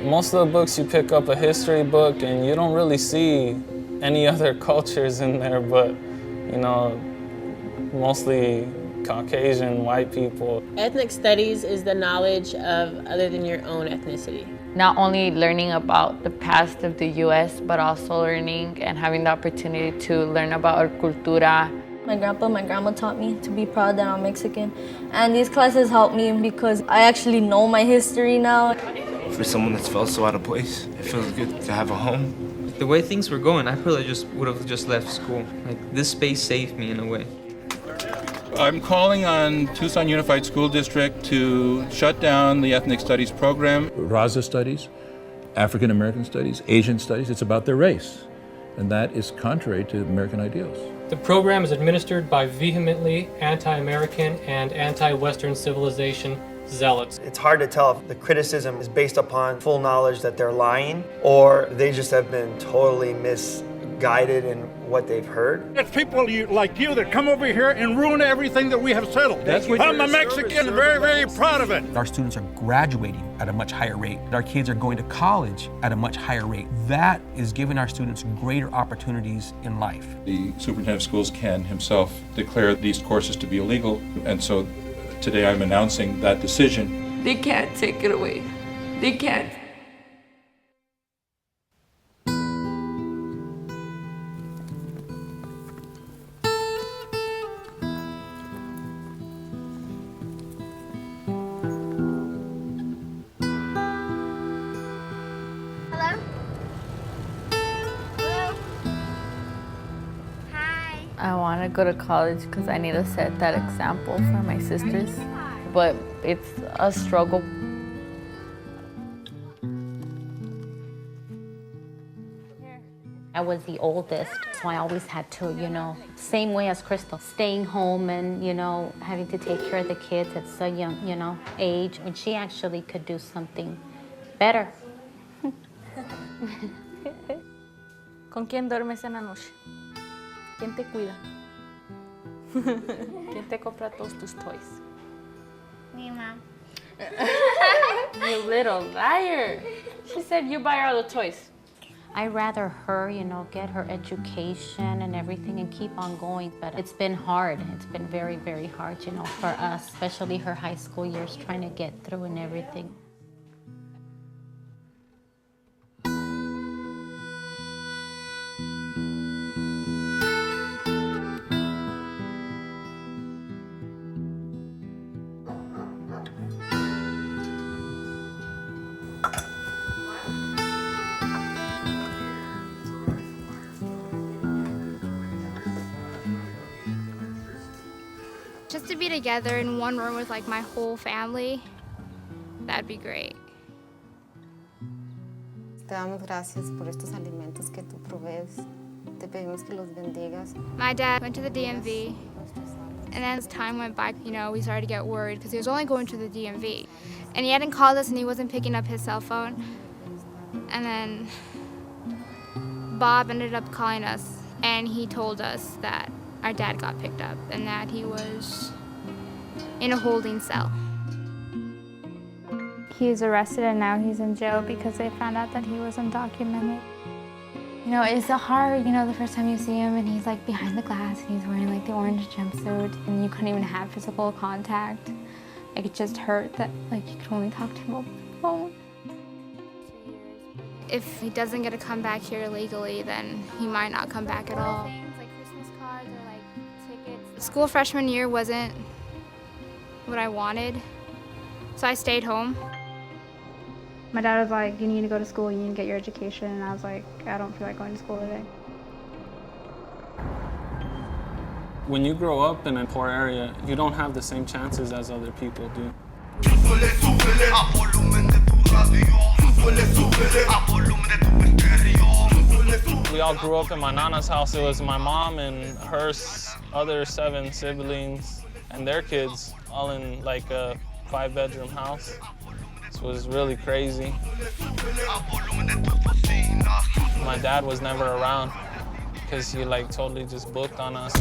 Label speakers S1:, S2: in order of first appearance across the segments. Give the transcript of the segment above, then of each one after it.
S1: Most of the books you pick up a history book and you don't really see any other cultures in there, but you know, mostly Caucasian, white people.
S2: Ethnic studies is the knowledge of other than your own ethnicity.
S3: Not only learning about the past of the US, but also learning and having the opportunity to learn about our cultura.
S4: My grandpa, my grandma taught me to be proud that I'm Mexican. And these classes helped me because I actually know my history now.
S5: For someone that's felt so out of place, it feels good to have a home.
S6: The way things were going, I probably would have just left school. Like, this space saved me in a way.
S7: I'm calling on Tucson Unified School District to shut down the ethnic studies program.
S8: Raza studies, African American studies, Asian studies, it's about their race. And that is contrary to American ideals.
S9: The program is administered by vehemently anti-American and anti-Western civilization zealots.
S10: It's hard to tell if the criticism is based upon full knowledge that they're lying or they just have been totally misguided in what they've heard.
S11: It's people like you that come over here and ruin everything that we have settled. I'm a Mexican, very, very proud of it.
S12: Our students are graduating at a much higher rate. Our kids are going to college at a much higher rate. That is giving our students greater opportunities in life.
S7: The superintendent of schools can himself declare these courses to be illegal, and so today I'm announcing that decision.
S3: They can't take it away. They can't. I want to go to college because I need to set that example for my sisters, but it's a struggle.
S13: I was the oldest, so I always had to, same way as Crystal, staying home and, having to take care of the kids at so young, age, when she actually could do something better.
S3: ¿Con quién duermes en la noche? ¿Quién te cuida? ¿Quién te compra todos tus toys?
S14: Mi mom.
S3: You little liar. She said you buy her all the toys.
S13: I'd rather her, get her education and everything and keep on going. But it's been hard. It's been very, very hard, for us, especially her high school years, trying to get through and everything.
S14: Just to be together in one room with my whole family, that'd be great.
S15: Te damos gracias por estos alimentos que tú provees. Te pedimos que los bendigas.
S14: My dad went to the DMV, and then as time went by, we started to get worried because he was only going to the DMV. And he hadn't called us and he wasn't picking up his cell phone. And then Bob ended up calling us and he told us that our dad got picked up and that he was in a holding cell.
S16: He's arrested and now he's in jail because they found out that he was undocumented. It's so hard, the first time you see him and he's behind the glass and he's wearing the orange jumpsuit and you couldn't even have physical contact. It just hurt that you could only talk to him over the phone.
S14: If he doesn't get to come back here legally, then he might not come back at all. School freshman year wasn't what I wanted, so I stayed home.
S16: My dad was like, you need to go to school, you need to get your education, and I was like, I don't feel like going to school today.
S1: When you grow up in a poor area, you don't have the same chances as other people do. We all grew up in my nana's house. It was my mom and her other 7 siblings and their kids all in a 5-bedroom house. This was really crazy. My dad was never around because he totally just booked on us.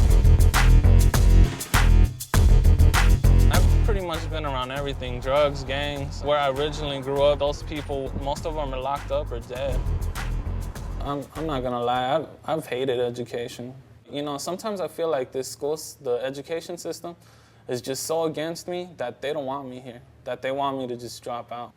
S1: I pretty pretty much been around everything, drugs, gangs. Where I originally grew up, those people, most of them are locked up or dead. I'm not gonna lie, I've hated education. You know, sometimes I feel like the education system is just so against me that they don't want me here, that they want me to just drop out.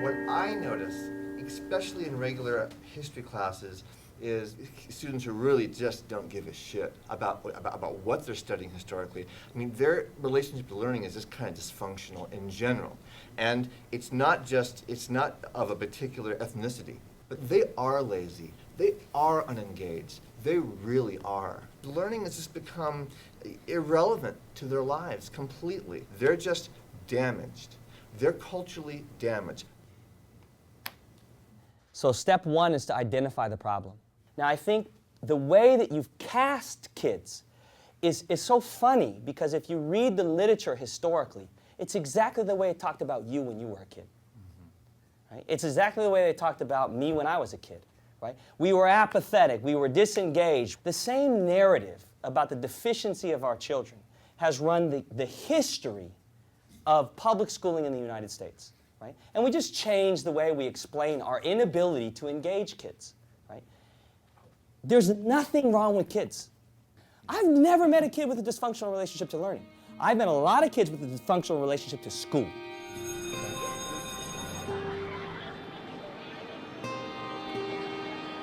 S17: What I notice, especially in regular history classes, is students who really just don't give a shit about what they're studying historically. I mean, their relationship to learning is just kind of dysfunctional in general. And it's not of a particular ethnicity, but they are lazy. They are unengaged. They really are. Learning has just become irrelevant to their lives completely. They're just damaged. They're culturally damaged.
S18: So step one is to identify the problem. Now, I think the way that you've cast kids is so funny, because if you read the literature historically, it's exactly the way it talked about you when you were a kid. Right? It's exactly the way they talked about me when I was a kid. Right? We were apathetic, we were disengaged. The same narrative about the deficiency of our children has run the history of public schooling in the United States. Right? And we just changed the way we explain our inability to engage kids. Right? There's nothing wrong with kids. I've never met a kid with a dysfunctional relationship to learning. I've met a lot of kids with a dysfunctional relationship to school.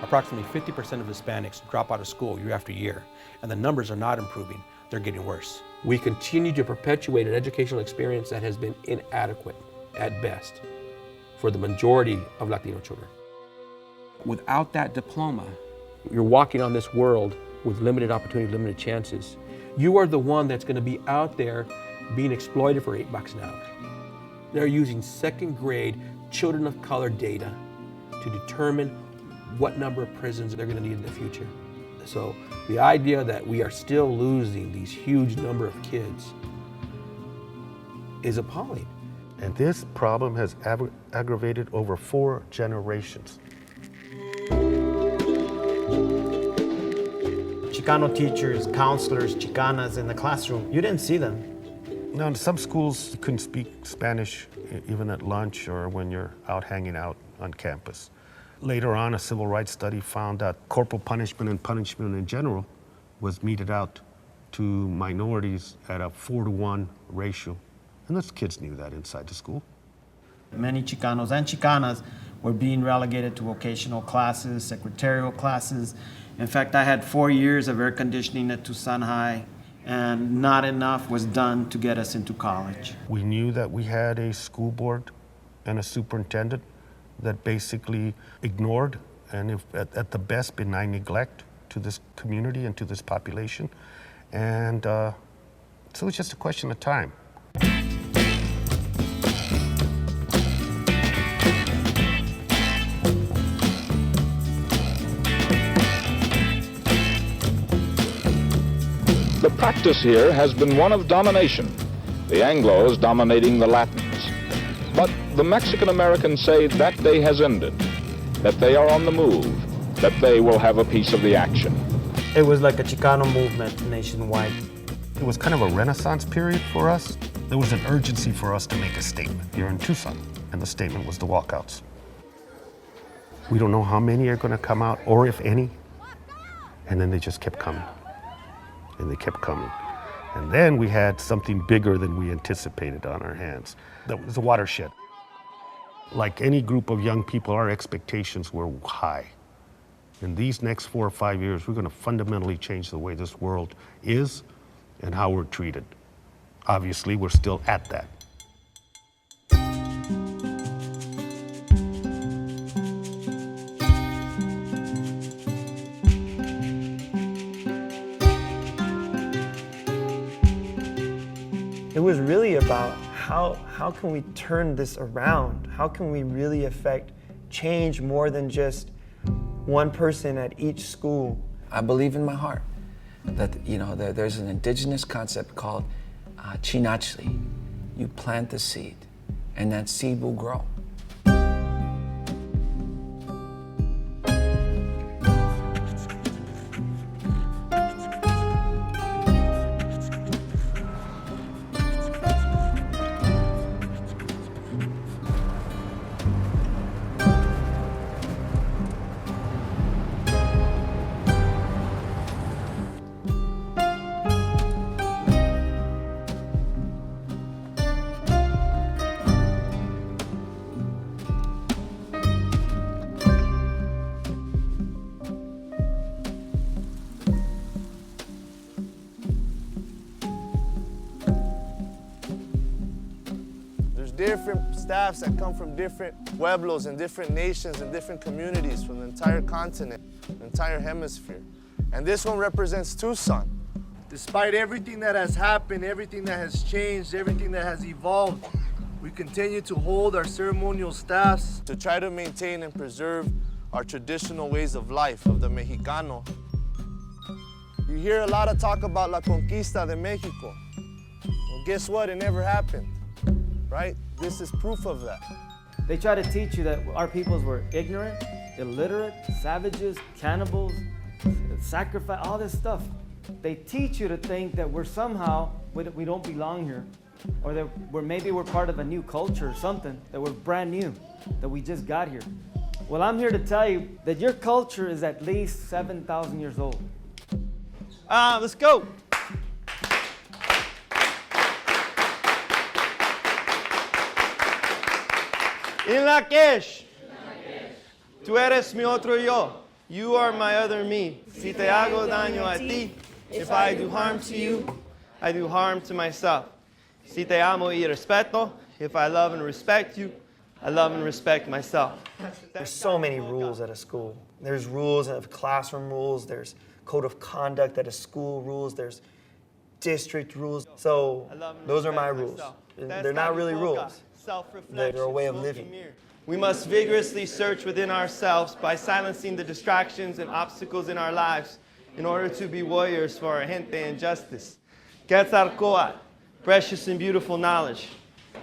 S12: Approximately 50% of Hispanics drop out of school year after year, and the numbers are not improving, they're getting worse. We continue to perpetuate an educational experience that has been inadequate at best for the majority of Latino children. Without that diploma, you're walking on this world with limited opportunity, limited chances. You are the one that's going to be out there being exploited for $8 an hour. They're using second grade children of color data to determine what number of prisons they're going to need in the future. So the idea that we are still losing these huge number of kids is appalling.
S19: And this problem has aggravated over 4 generations.
S20: Chicano teachers, counselors, Chicanas in the classroom, you didn't see them.
S19: Now, in some schools, you couldn't speak Spanish even at lunch or when you're out hanging out on campus. Later on, a civil rights study found that corporal punishment and punishment in general was meted out to minorities at a 4-to-1 ratio. And those kids knew that inside the school.
S20: Many Chicanos and Chicanas were being relegated to vocational classes, secretarial classes. In fact, I had 4 years of air conditioning at Tucson High, and not enough was done to get us into college.
S19: We knew that we had a school board and a superintendent that basically ignored, and if at the best, benign neglect to this community and to this population. And so it's just a question of time.
S21: The practice here has been one of domination, the Anglos dominating the Latins. But the Mexican-Americans say that day has ended, that they are on the move, that they will have a piece of the action.
S20: It was like a Chicano movement nationwide.
S19: It was kind of a renaissance period for us. There was an urgency for us to make a statement here in Tucson, and the statement was the walkouts. We don't know how many are going to come out, or if any, and then they just kept coming, and they kept coming. And then we had something bigger than we anticipated on our hands. That was a watershed. Like any group of young people, our expectations were high. In these next 4 or 5 years, we're going to fundamentally change the way this world is and how we're treated. Obviously, we're still at that.
S10: It was really about how can we turn this around? How can we really affect change more than just one person at each school?
S22: I believe in my heart that there's an indigenous concept called chinachli. You plant the seed, and that seed will grow.
S2: different staffs that come from different pueblos and different nations and different communities from the entire continent, the entire hemisphere. And this one represents Tucson. Despite everything that has happened, everything that has changed, everything that has evolved, we continue to hold our ceremonial staffs to try to maintain and preserve our traditional ways of life, of the Mexicano. You hear a lot of talk about La Conquista de Mexico. Well, guess what? It never happened, right? This is proof of that.
S20: They try to teach you that our peoples were ignorant, illiterate, savages, cannibals, sacrifice, all this stuff. They teach you to think that we're somehow, we don't belong here, or that maybe we're part of a new culture or something, that we're brand new, that we just got here. Well, I'm here to tell you that your culture is at least 7,000 years old. Let's go. In Lakesh, tú eres mi otro yo. You are my other me. Si te hago daño a ti, if I do harm to you, I do harm to myself. Si te amo y respeto, if I love and respect you, I love and respect myself.
S10: There's so many rules at a school. There's rules of classroom rules, there's code of conduct at a school rules, there's district rules. So those are my rules. They're not really rules. They're a way of living.
S20: We must vigorously search within ourselves by silencing the distractions and obstacles in our lives in order to be warriors for our gente and justice. Quetzalcoatl, precious and beautiful knowledge,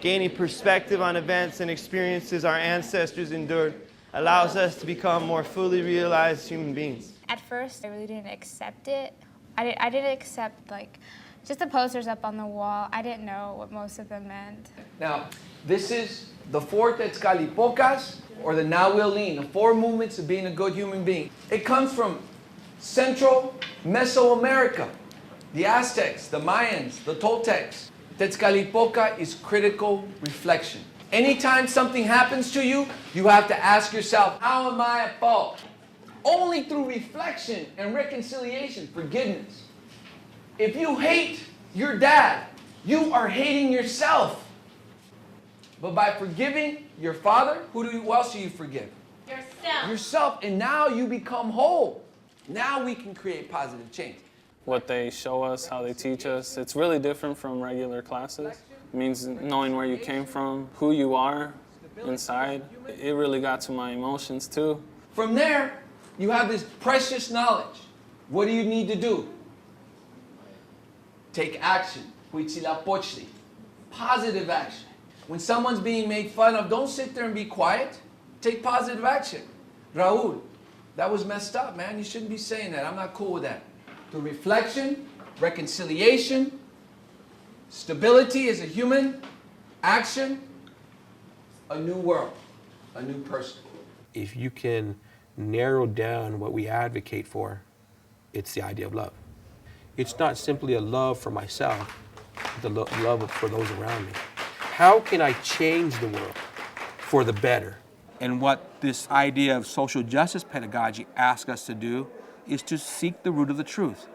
S20: gaining perspective on events and experiences our ancestors endured, allows us to become more fully realized human beings.
S14: At first, I really didn't accept it. I didn't accept, like, just the posters up on the wall. I didn't know what most of them meant.
S22: Now, this is the 4 Tetzcalipocas, or the Nahuilin, the 4 movements of being a good human being. It comes from Central Mesoamerica, the Aztecs, the Mayans, the Toltecs. Tetzcalipoca is critical reflection. Anytime something happens to you, you have to ask yourself, how am I at fault? Only through reflection and reconciliation, forgiveness. If you hate your dad, you are hating yourself. But by forgiving your father, who else do you forgive?
S13: Yourself.
S22: Yourself, and now you become whole. Now we can create positive change.
S1: What they show us, how they teach us, it's really different from regular classes. It means knowing where you came from, who you are inside. It really got to my emotions too.
S22: From there, you have this precious knowledge. What do you need to do? Take action. Huitzilopochtli. Positive action. When someone's being made fun of, don't sit there and be quiet. Take positive action. Raul, that was messed up, man. You shouldn't be saying that. I'm not cool with that. Through reflection, reconciliation, stability as a human, action, a new world, a new person.
S12: If you can narrow down what we advocate for, it's the idea of love. It's not simply a love for myself, the love for those around me. How can I change the world for the better?
S4: And what this idea of social justice pedagogy asks us to do is to seek the root of the truth.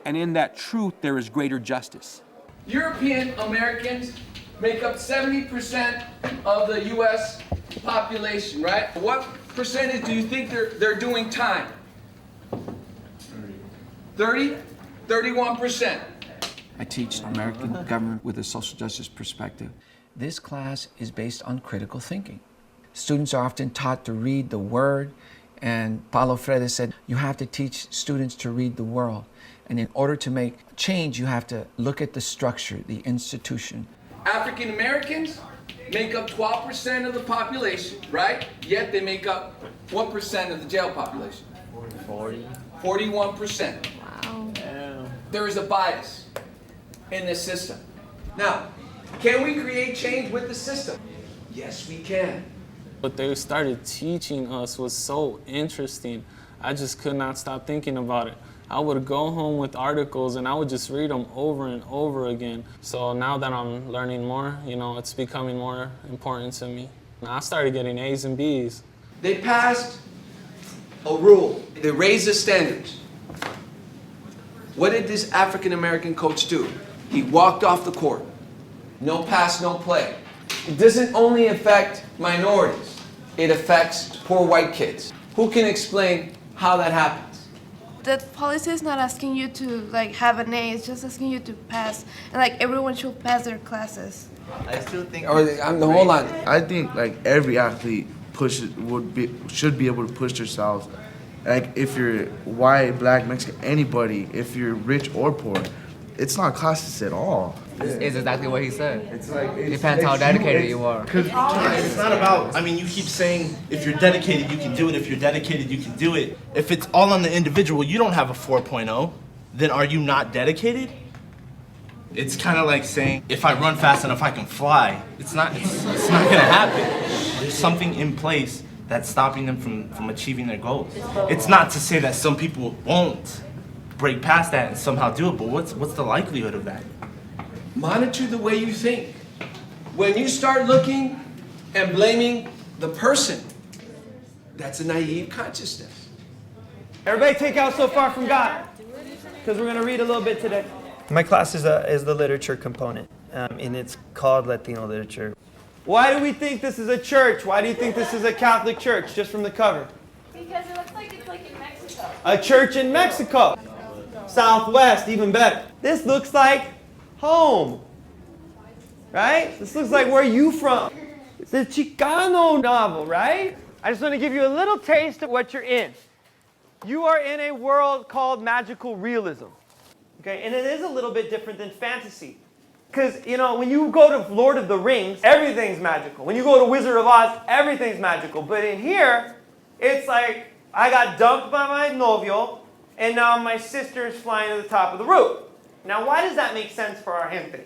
S4: And in that truth, there is greater justice.
S22: European Americans make up 70% of the U.S. population, right? What percentage do you think they're doing time? 30? 31%. I teach American government with a social justice perspective. This class is based on critical thinking. Students are often taught to read the word, and Paulo Freire said, you have to teach students to read the world. And in order to make change, you have to look at the structure, the institution. African Americans make up 12% of the population, right? Yet they make up what percent of the jail population? 41%. Wow. There is a bias in this system. Now, can we create change with the system? Yes, we can.
S1: What they started teaching us was so interesting. I just could not stop thinking about it. I would go home with articles and I would just read them over and over again. So now that I'm learning more, it's becoming more important to me. I started getting A's and B's.
S22: They passed a rule. They raised the standards. What did this African American coach do? He walked off the court. No pass, no play. It doesn't only affect minorities, it affects poor white kids. Who can explain how that happens?
S5: The policy is not asking you to like have an A, it's just asking you to pass. And like everyone should pass their classes.
S6: I still think.
S22: Hold on.
S6: I think like every athlete should be able to push themselves. Like if you're white, black, Mexican, anybody, if you're rich or poor, it's not classes at all.
S23: It's exactly what he said. It's like it depends how dedicated you are.
S24: It's not about. I mean, you keep saying if you're dedicated, you can do it. If you're dedicated, you can do it. If it's all on the individual, you don't have a 4.0. Then are you not dedicated? It's kind of like saying if I run fast enough, I can fly. It's not gonna happen. There's something in place that's stopping them from achieving their goals. It's not to say that some people won't break past that and somehow do it, but what's the likelihood of that?
S22: Monitor the way you think. When you start looking and blaming the person, that's a naive consciousness.
S10: Everybody take out So Far From God, because we're going to read a little bit today. My class is the literature component, and it's called Latino literature. Why do we think this is a church? Why do you think this is a Catholic church, just from the cover?
S5: Because it looks like it's like in Mexico.
S10: A church in Mexico. Southwest, even better. This looks like home, right? This looks like where you from. It's a Chicano novel, right? I just want to give you a little taste of what you're in. You are in a world called magical realism, okay? And it is a little bit different than fantasy. Because, you know, when you go to Lord of the Rings, everything's magical. When you go to Wizard of Oz, everything's magical. But in here, it's like, I got dumped by my novio, and now my sister is flying to the top of the roof. Now, why does that make sense for our gente?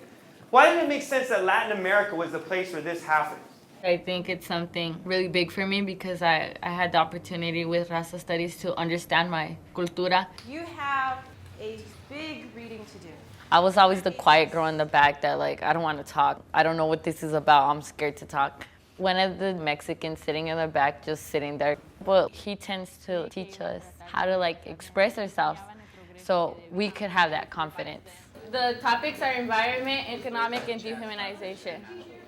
S10: Why did it make sense that Latin America was the place where this happened?
S3: I think it's something really big for me because I had the opportunity with Raza Studies to understand my cultura.
S25: You have a big reading to do.
S3: I was always the quiet girl in the back that like, I don't want to talk. I don't know what this is about. I'm scared to talk. One of the Mexicans sitting in the back, just sitting there. But he tends to teach us how to like express ourselves so we could have that confidence.
S26: The topics are environment, economic, and dehumanization.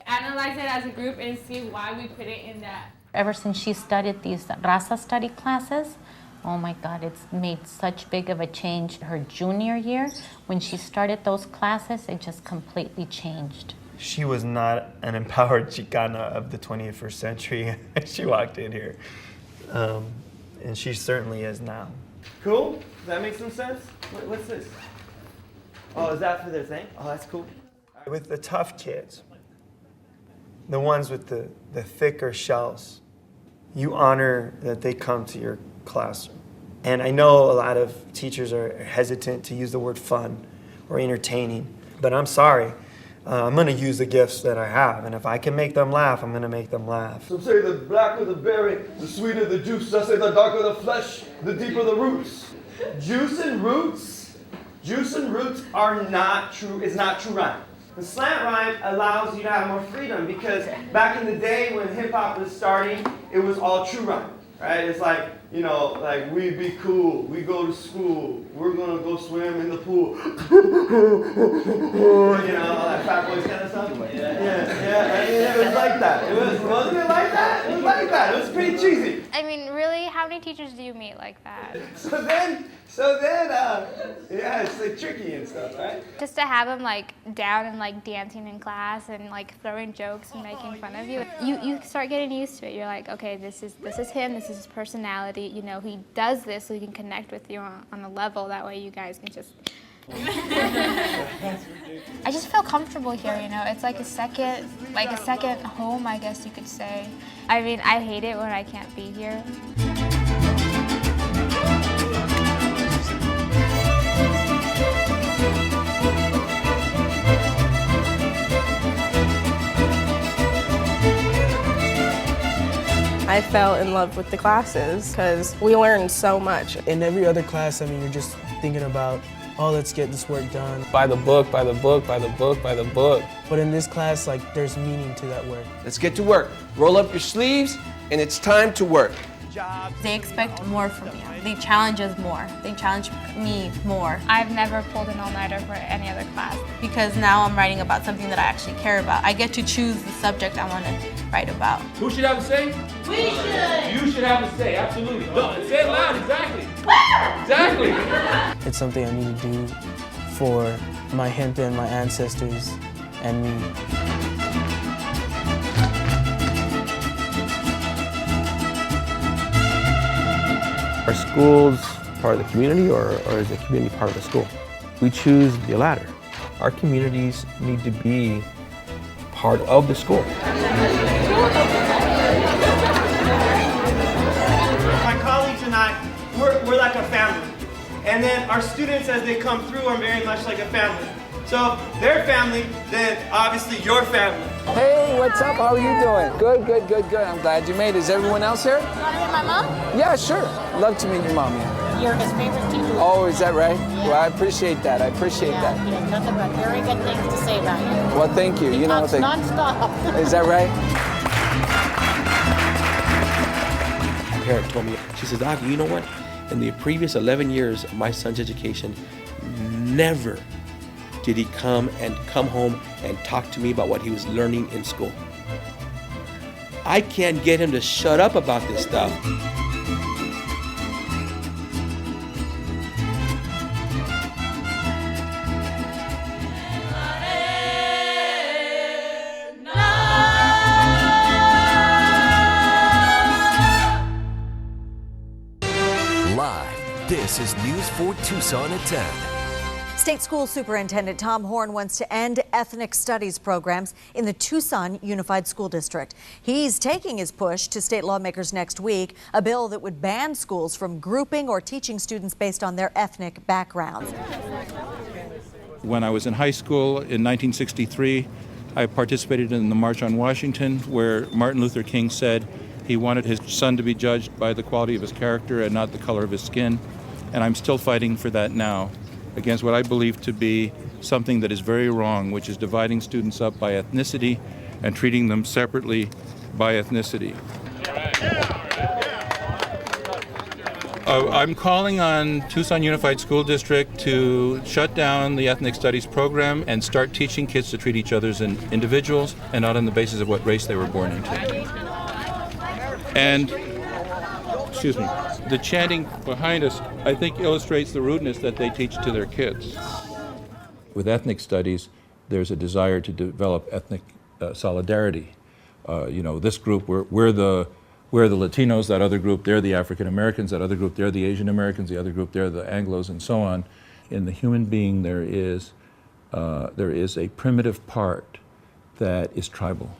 S26: Analyze it as a group and see why we put it in that.
S13: Ever since she studied these Raza study classes, oh my God, it's made such big of a change. Her junior year, when she started those classes, it just completely changed.
S10: She was not an empowered Chicana of the 21st century. She walked in here. And she certainly is now. Cool? Does that make some sense? What's this? Oh, is that for their thing? Oh, that's cool. With the tough kids, the ones with the thicker shells, you honor that they come to your classroom. And I know a lot of teachers are hesitant to use the word fun or entertaining, but I'm sorry. I'm going to use the gifts that I have, and if I can make them laugh, I'm going to make them laugh.
S27: Some say the blacker the berry, the sweeter the juice. I say the darker the flesh, the deeper the roots.
S10: Juice and roots are not true, it's not true rhyme. The slant rhyme allows you to have more freedom because back in the day when hip hop was starting, it was all true rhyme, right? It's like, you know, like we be cool, we go to school, we're gonna go swim in the pool. You know, all that Fat Boys kind of stuff. Yeah, it was like that. Wasn't it like that? It was like that. It was pretty cheesy.
S14: I mean, really, how many teachers do you meet like that?
S10: So then, yeah, it's like tricky and stuff, right?
S14: Just to have him like down and like dancing in class and like throwing jokes and making fun of you, you start getting used to it. You're like, okay, this is him, this is his personality. You know, he does this so he can connect with you on a level. That way you guys can just... I just feel comfortable here, you know. It's like a second home, I guess you could say. I mean, I hate it when I can't be here.
S28: I fell in love with the classes because we learned so much.
S29: In every other class, I mean, you're just thinking about, oh, let's get this work done.
S9: By the book, by the book, by the book, by the book.
S29: But in this class, like, there's meaning to that work.
S22: Let's get to work. Roll up your sleeves, and it's time to work.
S3: They expect more from you.
S7: they challenge us more. They challenge me more.
S14: I've never pulled an all-nighter for any other class.
S7: Because now I'm writing about something that I actually care about. I get to choose the subject I want to write about.
S4: Who should have a say?
S7: We should!
S4: You should have a say, absolutely. Look, say it loud, exactly. Exactly.
S29: It's something I need to do for my gente and my ancestors and me.
S12: Are schools part of the community or is the community part of the school? We choose the latter. Our communities need to be part of the school.
S10: My colleagues and I, we're like a family. And then our students, as they come through, are very much like a family. So if they're family, then obviously your family.
S22: Hey, what's up? How are you doing? Good, good, good, good. I'm glad you made it. Is everyone else here?
S13: You want to meet my mom?
S22: Yeah, sure. Love to meet your mom. Yeah.
S13: You're his favorite teacher.
S22: Oh, is that right? Yeah. Well, I appreciate that. I appreciate that.
S13: He has nothing but very good things to say about you.
S22: Well, thank you.
S13: He talks nonstop.
S22: Is that right?
S12: My parent told me, she says, Doc, you know what? In the previous 11 years of my son's education, never did he come home and talk to me about what he was learning in school. I can't get him to shut up about this stuff.
S8: Live, this is News 4 Tucson at 10.
S11: State School Superintendent Tom Horn wants to end ethnic studies programs in the Tucson Unified School District. He's taking his push to state lawmakers next week, a bill that would ban schools from grouping or teaching students based on their ethnic backgrounds.
S15: When I was in high school in 1963, I participated in the March on Washington, where Martin Luther King said he wanted his son to be judged by the quality of his character and not the color of his skin. And I'm still fighting for that now, against what I believe to be something that is very wrong, which is dividing students up by ethnicity and treating them separately by ethnicity. I'm calling on Tucson Unified School District to shut down the ethnic studies program and start teaching kids to treat each other as individuals and not on the basis of what race they were born into. And, excuse me, the chanting behind us, I think, illustrates the rudeness that they teach to their kids. With ethnic studies, there's a desire to develop ethnic solidarity. This group, we're the Latinos, that other group, they're the African Americans, that other group, they're the Asian Americans, the other group, they're the Anglos, and so on. In the human being, there is a primitive part that is tribal,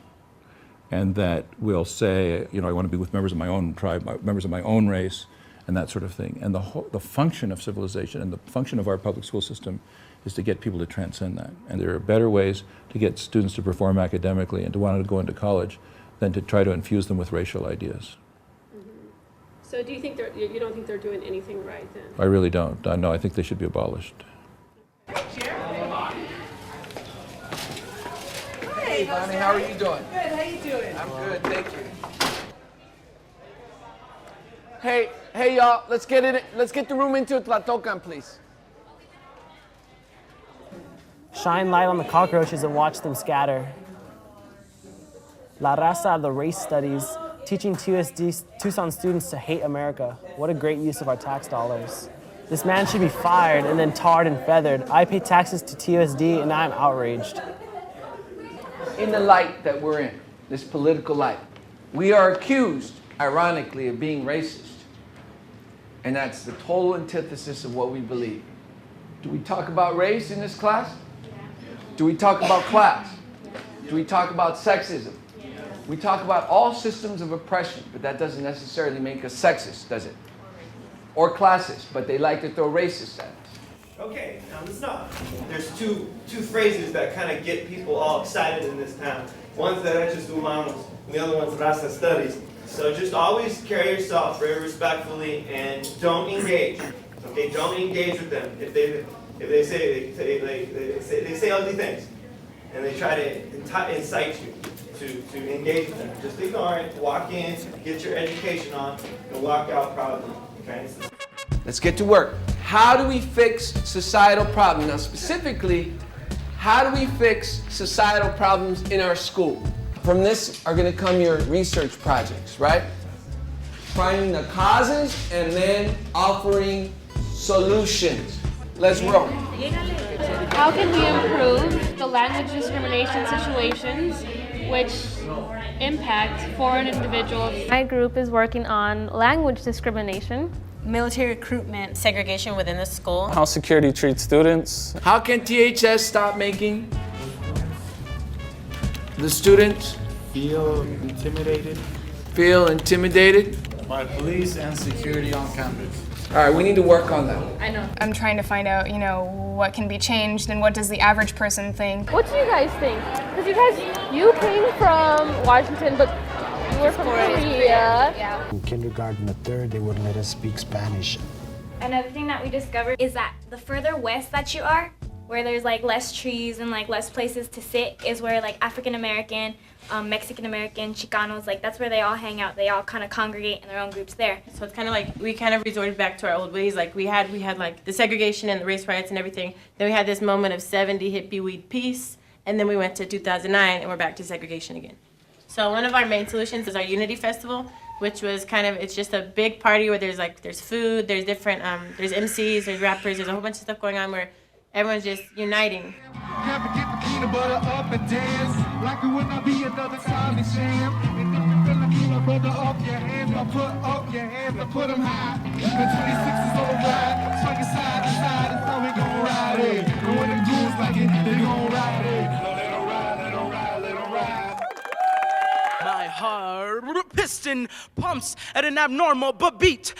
S15: and that will say, I want to be with members of my own tribe, members of my own race, and that sort of thing. And the function of civilization and the function of our public school system is to get people to transcend that. And there are better ways to get students to perform academically and to want to go into college than to try to infuse them with racial ideas.
S16: So do you think you don't think they're doing anything right then?
S15: I really don't. No, I think they should be abolished.
S22: Hey, Bonnie, how are you doing?
S16: Good, how you doing?
S22: I'm good, thank you. Hey, y'all, let's get the room into Tlatocan, please.
S29: Shine light on the cockroaches and watch them scatter. La Raza, the race studies, teaching Tucson students to hate America. What a great use of our tax dollars. This man should be fired and then tarred and feathered. I pay taxes to TUSD and I'm outraged.
S22: In the light that we're in, this political light, we are accused, ironically, of being racist. And that's the total antithesis of what we believe. Do we talk about race in this class? Do we talk about class? Do we talk about sexism? We talk about all systems of oppression, but that doesn't necessarily make us sexist, does it? Or classist, but they like to throw racist at us.
S10: Okay, now listen up. There's two phrases that kind of get people all excited in this town. One's derechos humanos, and the other one's raza studies. So just always carry yourself very respectfully and don't engage. Okay, don't engage with them. If they say ugly things, and they try to incite you to engage with them, just ignore it. Walk in, get your education on, and walk out proudly. Okay.
S22: Let's get to work. How do we fix societal problems? Now specifically, how do we fix societal problems in our school? From this are gonna come your research projects, right? Finding the causes and then offering solutions. Let's roll.
S26: How can we improve the language discrimination situations which impact foreign individuals?
S1: My group is working on language discrimination,
S7: military recruitment, segregation within the school,
S2: how security treats students.
S22: How can THS stop making the students
S6: feel intimidated
S22: intimidated
S6: by police and security on campus?
S22: All right, we need to work on that.
S17: I know. I'm trying to find out, what can be changed and what does the average person think.
S1: What do you guys think? Because you came from Washington, but you were from Korea.
S17: Yeah.
S18: In kindergarten or third, they wouldn't let us speak Spanish.
S19: Another thing that we discovered is that the further west that you are, where there's like less trees and like less places to sit, is where like African American, Mexican American, Chicanos, like that's where they all hang out. They all kind of congregate in their own groups there.
S7: So it's kind of like we kind of resorted back to our old ways. Like we had like the segregation and the race riots and everything. Then we had this moment of 70 hippie weed peace, and then we went to 2009 and we're back to segregation again. So one of our main solutions is our Unity Festival, which was it's just a big party where there's food, there's different there's MCs, there's rappers, there's a whole bunch of stuff going on where everyone's just uniting.
S20: Have to get the peanut butter up and dance like it would not be another time to sham. And if you feel the peanut butter off your hands, I'll put up your hands and put them high. The 26 is on the ride, swinging side to side, and so we gon' ride it. And when them dudes like it, they gon' ride it. Let them ride, let them ride, let them ride.
S21: My heart piston pumps at an abnormal beat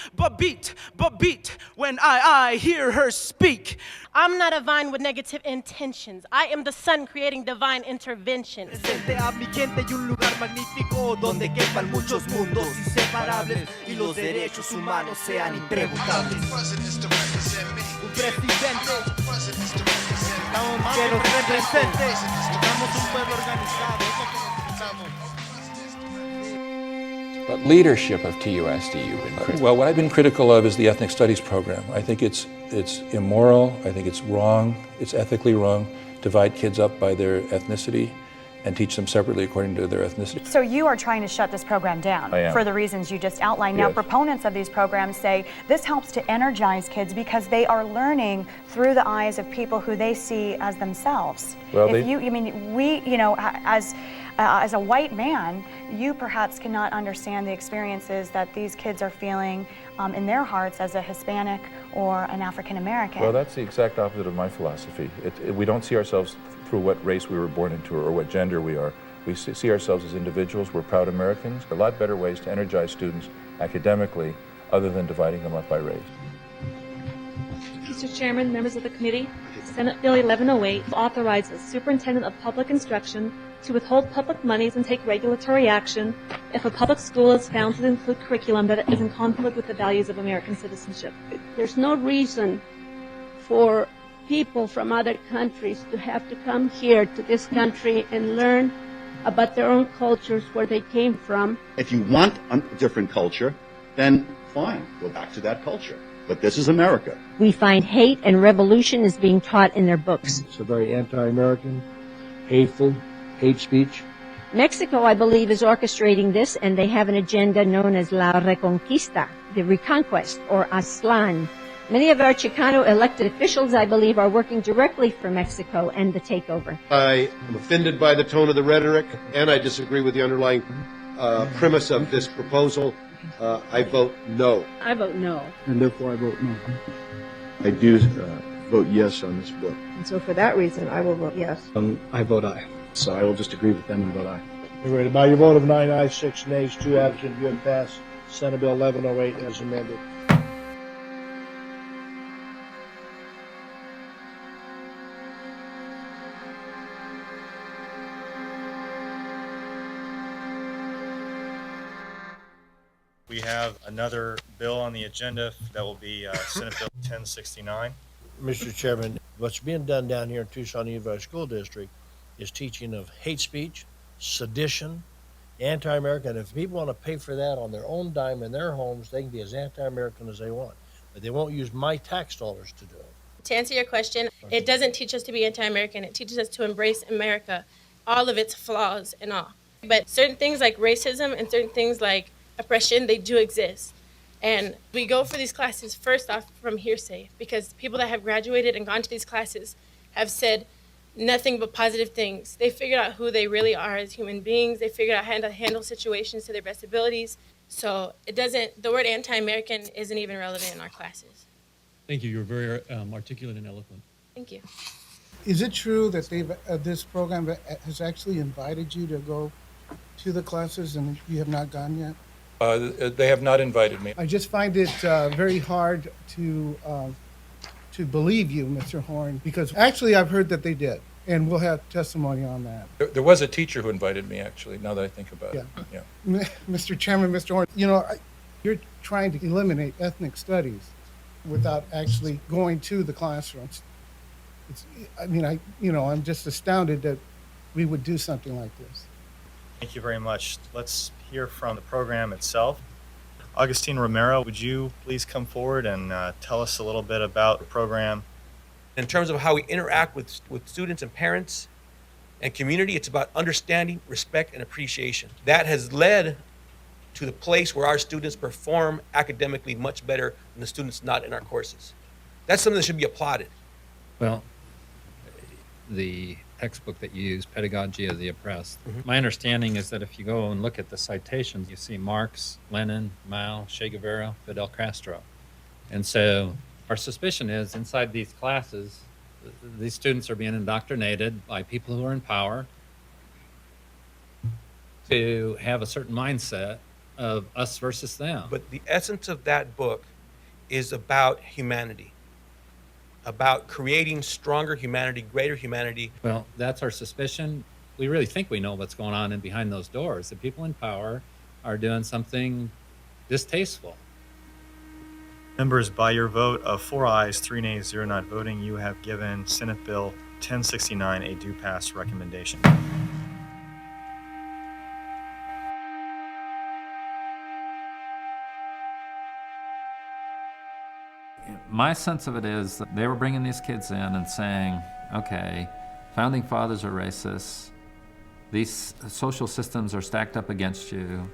S21: when I hear her speak. I'm not a vine with negative intentions. I am the sun creating divine intervention.
S23: Presente a mi gente y un lugar magnífico donde quepan muchos mundos inseparables y los derechos humanos sean impreguntables. Un presidente que nos represente. Somos un pueblo organizado.
S15: But leadership of TUSD, you've been critical. Well, what I've been critical of is the ethnic studies program. I think it's immoral, I think it's wrong, it's ethically wrong to divide kids up by their ethnicity and teach them separately according to their ethnicity.
S30: So you are trying to shut this program down for the reasons you just outlined. Now, proponents of these programs say this helps to energize kids because they are learning through the eyes of people who they see as themselves. Well, as a white man, you perhaps cannot understand the experiences that these kids are feeling in their hearts as a Hispanic or an African American.
S15: Well, that's the exact opposite of my philosophy. We don't see ourselves through what race we were born into or what gender we are. We see ourselves as individuals. We're proud Americans. There are a lot better ways to energize students academically other than dividing them up by race.
S31: Mr. Chairman, members of the committee, Senate Bill 1108 authorizes the superintendent of public instruction to withhold public monies and take regulatory action if a public school is found to include curriculum that is in conflict with the values of American citizenship.
S32: There's no reason for people from other countries to have to come here to this country and learn about their own cultures, where they came from.
S33: If you want a different culture, then fine, go back to that culture. But this is America.
S32: We find hate and revolution is being taught in their books.
S6: It's a very anti-American, hateful, hate speech.
S32: Mexico, I believe, is orchestrating this, and they have an agenda known as La Reconquista, the Reconquest, or Aztlán. Many of our Chicano elected officials, I believe, are working directly for Mexico and the takeover.
S34: I am offended by the tone of the rhetoric, and I disagree with the underlying premise of this proposal. I vote no.
S32: I vote no.
S6: And therefore I vote no.
S34: I do vote yes on this book.
S32: And so for that reason, I will vote yes.
S6: I vote aye.
S34: So I will just agree with them and vote aye.
S6: Anyway, by your vote of 9 ayes, 6 nays, 2 absent, you have passed Senate Bill 1108 as amended.
S35: We have another bill on the agenda that will be Senate Bill 1069.
S6: Mr. Chairman, what's being done down here in Tucson Unified School District is teaching of hate speech, sedition, anti-American. If people want to pay for that on their own dime in their homes, they can be as anti-American as they want. They won't use my tax dollars to do it.
S7: To answer your question, it doesn't teach us to be anti-American. It teaches us to embrace America, all of its flaws and all. But certain things like racism and certain things like oppression, they do exist. And we go for these classes first off from hearsay, because people that have graduated and gone to these classes have said nothing but positive things. They figured out who they really are as human beings. They figured out how to handle situations to their best abilities. So the word anti-American isn't even relevant in our classes.
S3: Thank you. You're very articulate and eloquent.
S7: Thank you.
S4: Is it true that this program has actually invited you to go to the classes and you have not gone yet?
S15: They have not invited me.
S4: I just find it very hard to believe you, Mr. Horn, because actually I've heard that they did, and we'll have testimony on that.
S15: There was a teacher who invited me, actually, now that I think about it. Yeah.
S4: Mr. Chairman, Mr. Horn, you're trying to eliminate ethnic studies without actually going to the classrooms. I'm just astounded that we would do something like this.
S35: Thank you very much. Let's hear from the program itself. Augustine Romero, would you please come forward and tell us a little bit about the program?
S5: In terms of how we interact with students and parents and community, it's about understanding, respect, and appreciation. That has led to the place where our students perform academically much better than the students not in our courses. That's something that should be applauded.
S8: Well, the textbook that you use, Pedagogy of the Oppressed, my understanding is that if you go and look at the citations, you see Marx, Lenin, Mao, Che Guevara, Fidel Castro. And so our suspicion is inside these classes, these students are being indoctrinated by people who are in power to have a certain mindset of us versus them.
S5: But the essence of that book is about humanity, about creating stronger humanity, greater humanity.
S8: Well, that's our suspicion. We really think we know what's going on in behind those doors. The people in power are doing something distasteful.
S35: Members, by your vote of 4 ayes, 3 nays, 0 not voting, you have given Senate Bill 1069 a due pass recommendation.
S9: My sense of it is that they were bringing these kids in and saying, okay, founding fathers are racist, these social systems are stacked up against you,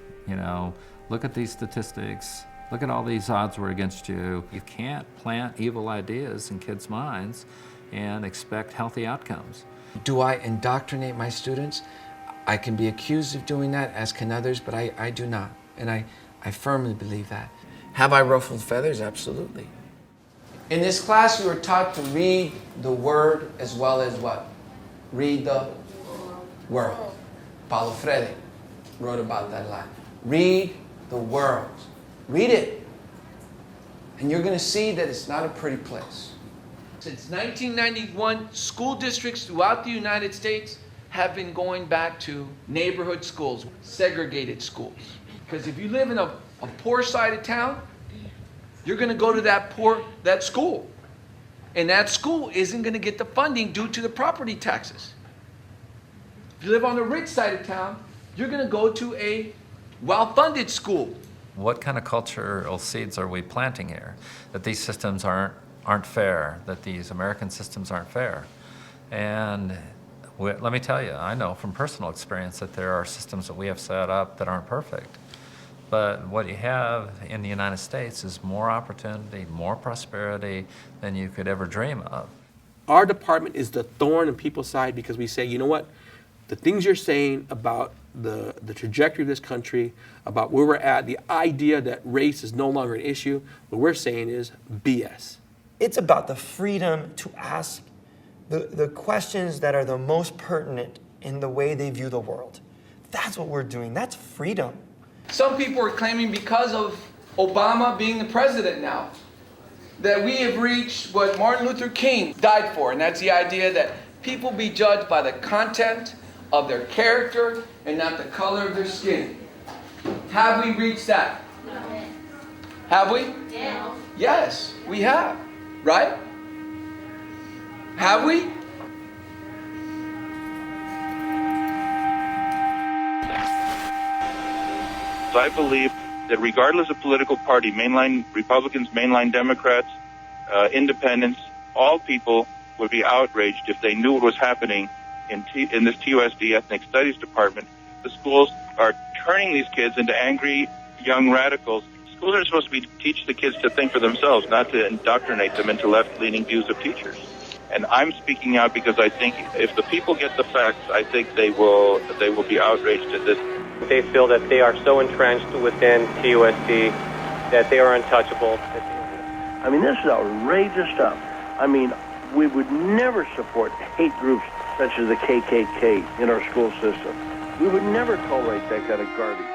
S9: look at these statistics, look at all these odds were against you. You can't plant evil ideas in kids' minds and expect healthy outcomes.
S22: Do I indoctrinate my students? I can be accused of doing that, as can others, but I do not. And I firmly believe that. Have I ruffled feathers? Absolutely. In this class, we were taught to read the word as well as what? Read the world. Paulo Freire wrote about that a lot. Read the world. Read it. And you're going to see that it's not a pretty place. Since 1991, school districts throughout the United States have been going back to neighborhood schools, segregated schools. Because if you live in a poor side of town, you're going to go to that school. And that school isn't going to get the funding due to the property taxes. If you live on the rich side of town, you're going to go to a well-funded school.
S9: What kind of cultural seeds are we planting here? That these systems aren't fair, that these American systems aren't fair. And let me tell you, I know from personal experience that there are systems that we have set up that aren't perfect. But what you have in the United States is more opportunity, more prosperity than you could ever dream of.
S11: Our department is the thorn in people's side because we say, you know what? The things you're saying about the trajectory of this country, about where we're at, the idea that race is no longer an issue, what we're saying is BS.
S10: It's about the freedom to ask the questions that are the most pertinent in the way they view the world. That's what we're doing. That's freedom.
S22: Some people are claiming because of Obama being the president now, that we have reached what Martin Luther King died for, and that's the idea that people be judged by the content of their character and not the color of their skin. Have we reached that? No. Have we? Yeah. Yes, we have. Right? Have we?
S12: So I believe
S1: that regardless of political party, mainline Republicans, mainline Democrats, independents, all people would be outraged if they knew what was happening in this TUSD Ethnic Studies Department. The schools are turning these kids into angry young radicals. Schools are supposed to teach the kids to think for themselves, not to indoctrinate them into left-leaning views of teachers. And I'm speaking out because I think if the people get the facts, I think they will be outraged at this.
S2: They feel that they are so entrenched within TUSD that they are untouchable.
S12: I mean, this is outrageous stuff. I mean, we would never support hate groups such as the KKK in our school system. We would never tolerate that kind of garbage.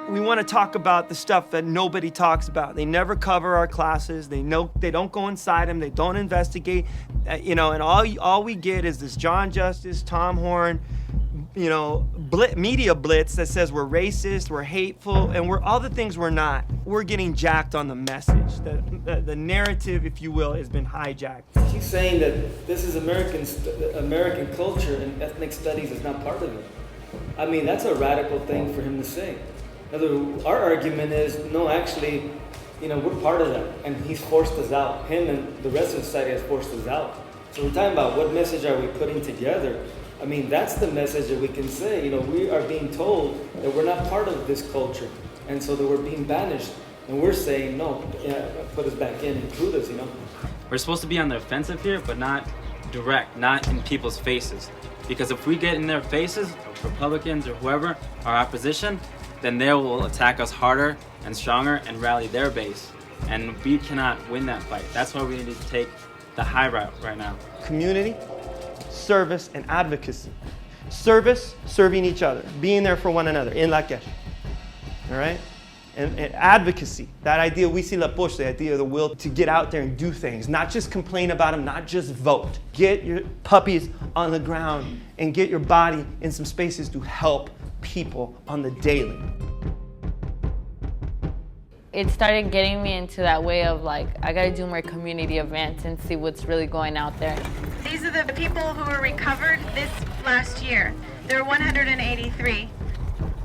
S10: We want to talk about the stuff that nobody talks about. They never cover our classes. They don't go inside them. They don't investigate, and all we get is this John Justice, Tom Horn, media blitz that says we're racist, we're hateful, and we're all the things we're not. We're getting jacked on the message. The narrative, if you will, has been hijacked.
S13: He's saying that this is American culture and ethnic studies is not part of it. I mean, that's a radical thing for him to say. Our argument is, no, actually, we're part of that, and he's forced us out. Him and the rest of society has forced us out. So we're talking about what message are we putting together. I mean, that's the message that we can say. We are being told that we're not part of this culture, and so that we're being banished. And we're saying, no, put us back in, include us,
S14: We're supposed to be on the offensive here, but not direct, not in people's faces. Because if we get in their faces, Republicans or whoever, our opposition, then they will attack us harder and stronger and rally their base. And we cannot win that fight. That's why we need to take the high route right now.
S10: Community, service, and advocacy. Service, serving each other, being there for one another, in la calle. All right? And advocacy, that idea, we see la push, the idea of the will to get out there and do things, not just complain about them, not just vote. Get your puppies on the ground and get your body in some spaces to help people on the daily.
S16: It started getting me into that way of I gotta do more community events and see what's really going out there.
S17: These are the people who were recovered this last year. There were 183.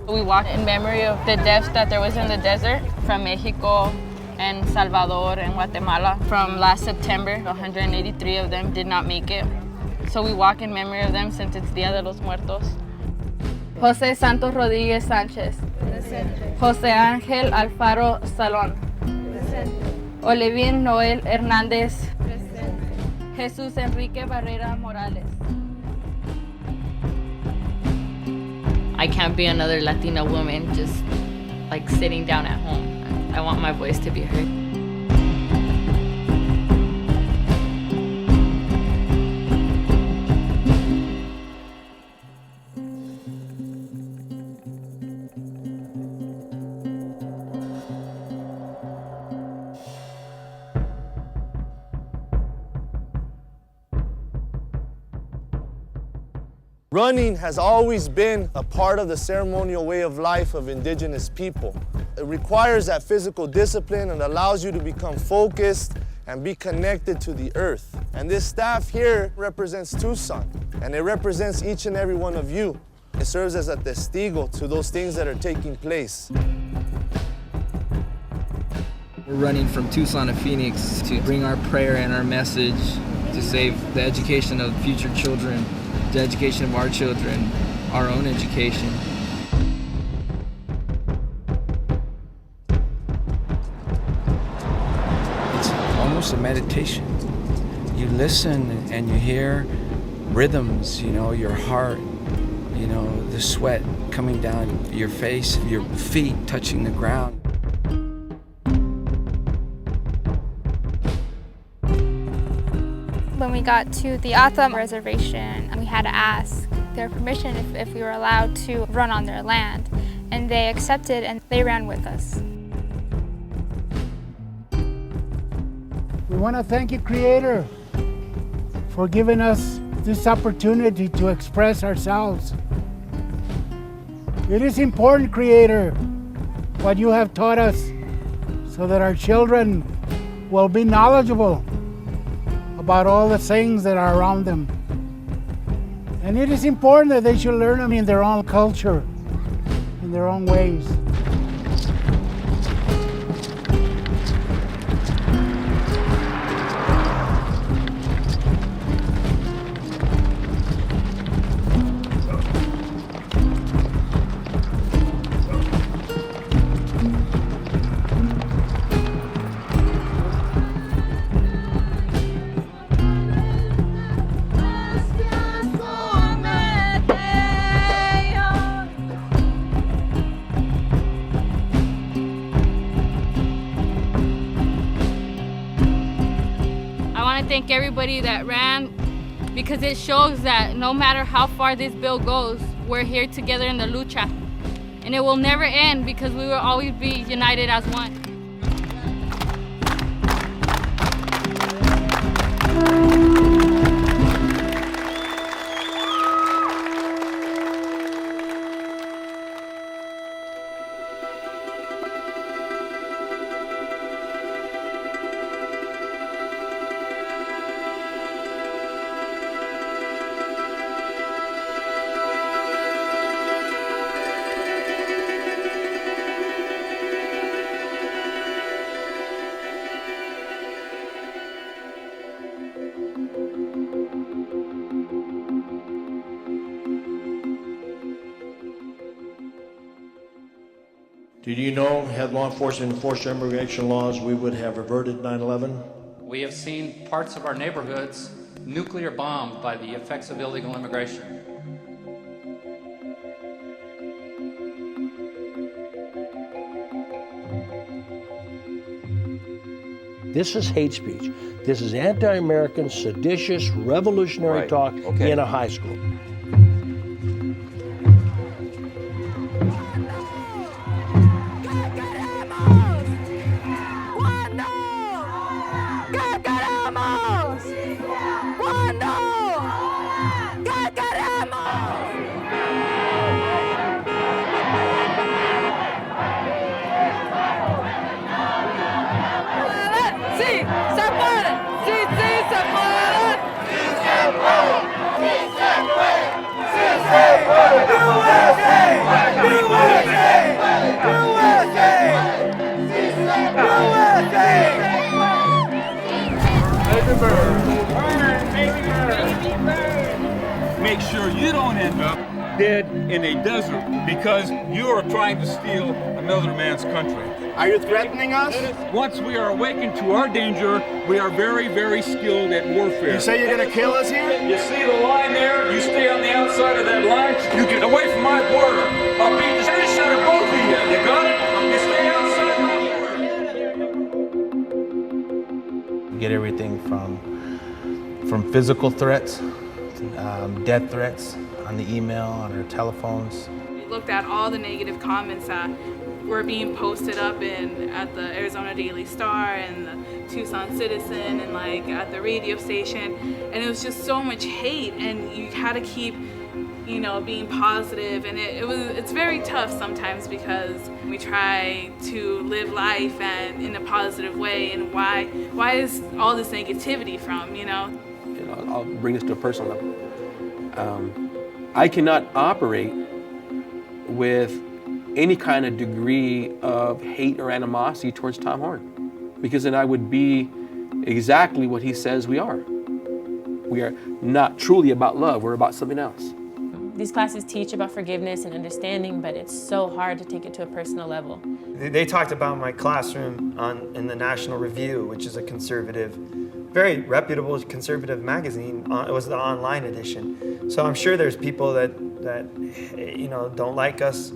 S16: We walked in memory of the deaths that there was in the desert from Mexico and Salvador and Guatemala. From last September, 183 of them did not make it. So we walk in memory of them since it's Dia de los Muertos.
S18: José Santos Rodríguez Sánchez. Presente. José Ángel Alfaro Salón. Presente. Olivín Noel Hernández. Presente. Jesús Enrique Barrera Morales.
S16: I can't be another Latina woman just sitting down at home. I want my voice to be heard.
S19: Running has always been a part of the ceremonial way of life of indigenous people. It requires that physical discipline and allows you to become focused and be connected to the earth. And this staff here represents Tucson, and it represents each and every one of you. It serves as a testigo to those things that are taking place.
S24: We're running from Tucson to Phoenix to bring our prayer and our message to save the education of future children, the education of our children, our own education.
S25: It's almost a meditation. You listen and you hear rhythms, your heart, the sweat coming down your face, your feet touching the ground.
S26: When we got to the Atham reservation, we had to ask their permission if we were allowed to run on their land, and they accepted and they ran with us.
S27: We want to thank you, Creator,
S3: for giving us this opportunity to express ourselves. It is important, Creator, what you have taught us so that our children will be knowledgeable about all the things that are around them. And it is important that they should learn them in their own culture, in their own ways.
S18: Thank everybody that ran, because it shows that no matter how far this bill goes, we're here together in the lucha. And it will never end because we will always be united as one.
S6: Did you know, had law enforcement enforced immigration laws, we would have averted 9/11?
S7: We have seen parts of our neighborhoods nuclear bombed by the effects of illegal immigration.
S15: This is hate speech. This is anti-American, seditious, revolutionary talk in a high school.
S20: Make sure you don't end up dead in a desert because you are trying to steal another man's country.
S21: Are you threatening us?
S20: Once we are awakened to our danger, we are very, very skilled at warfare.
S21: You say you're going to kill us here?
S20: You see the line there? You stay on the outside of that line. You get away from my border. I'll beat the shit out of both of you. You got it? You stay outside my border.
S23: Get everything from physical threats, death threats on the email, on our telephones.
S27: We looked at all the negative comments that were being posted up at the Arizona Daily Star and the Tucson Citizen and like at the radio station, and it was just so much hate, and you had to keep, being positive, and it's very tough sometimes because we try to live life and in a positive way, and why is all this negativity from,
S11: I'll bring this to a personal level. I cannot operate with any kind of degree of hate or animosity towards Tom Horn, because then I would be exactly what he says we are. We are not truly about love, we're about something else.
S28: These classes teach about forgiveness and understanding, but it's so hard to take it to a personal level.
S10: They talked about my classroom in the National Review, which is a conservative, very reputable conservative magazine. It was the online edition. So I'm sure there's people that don't like us,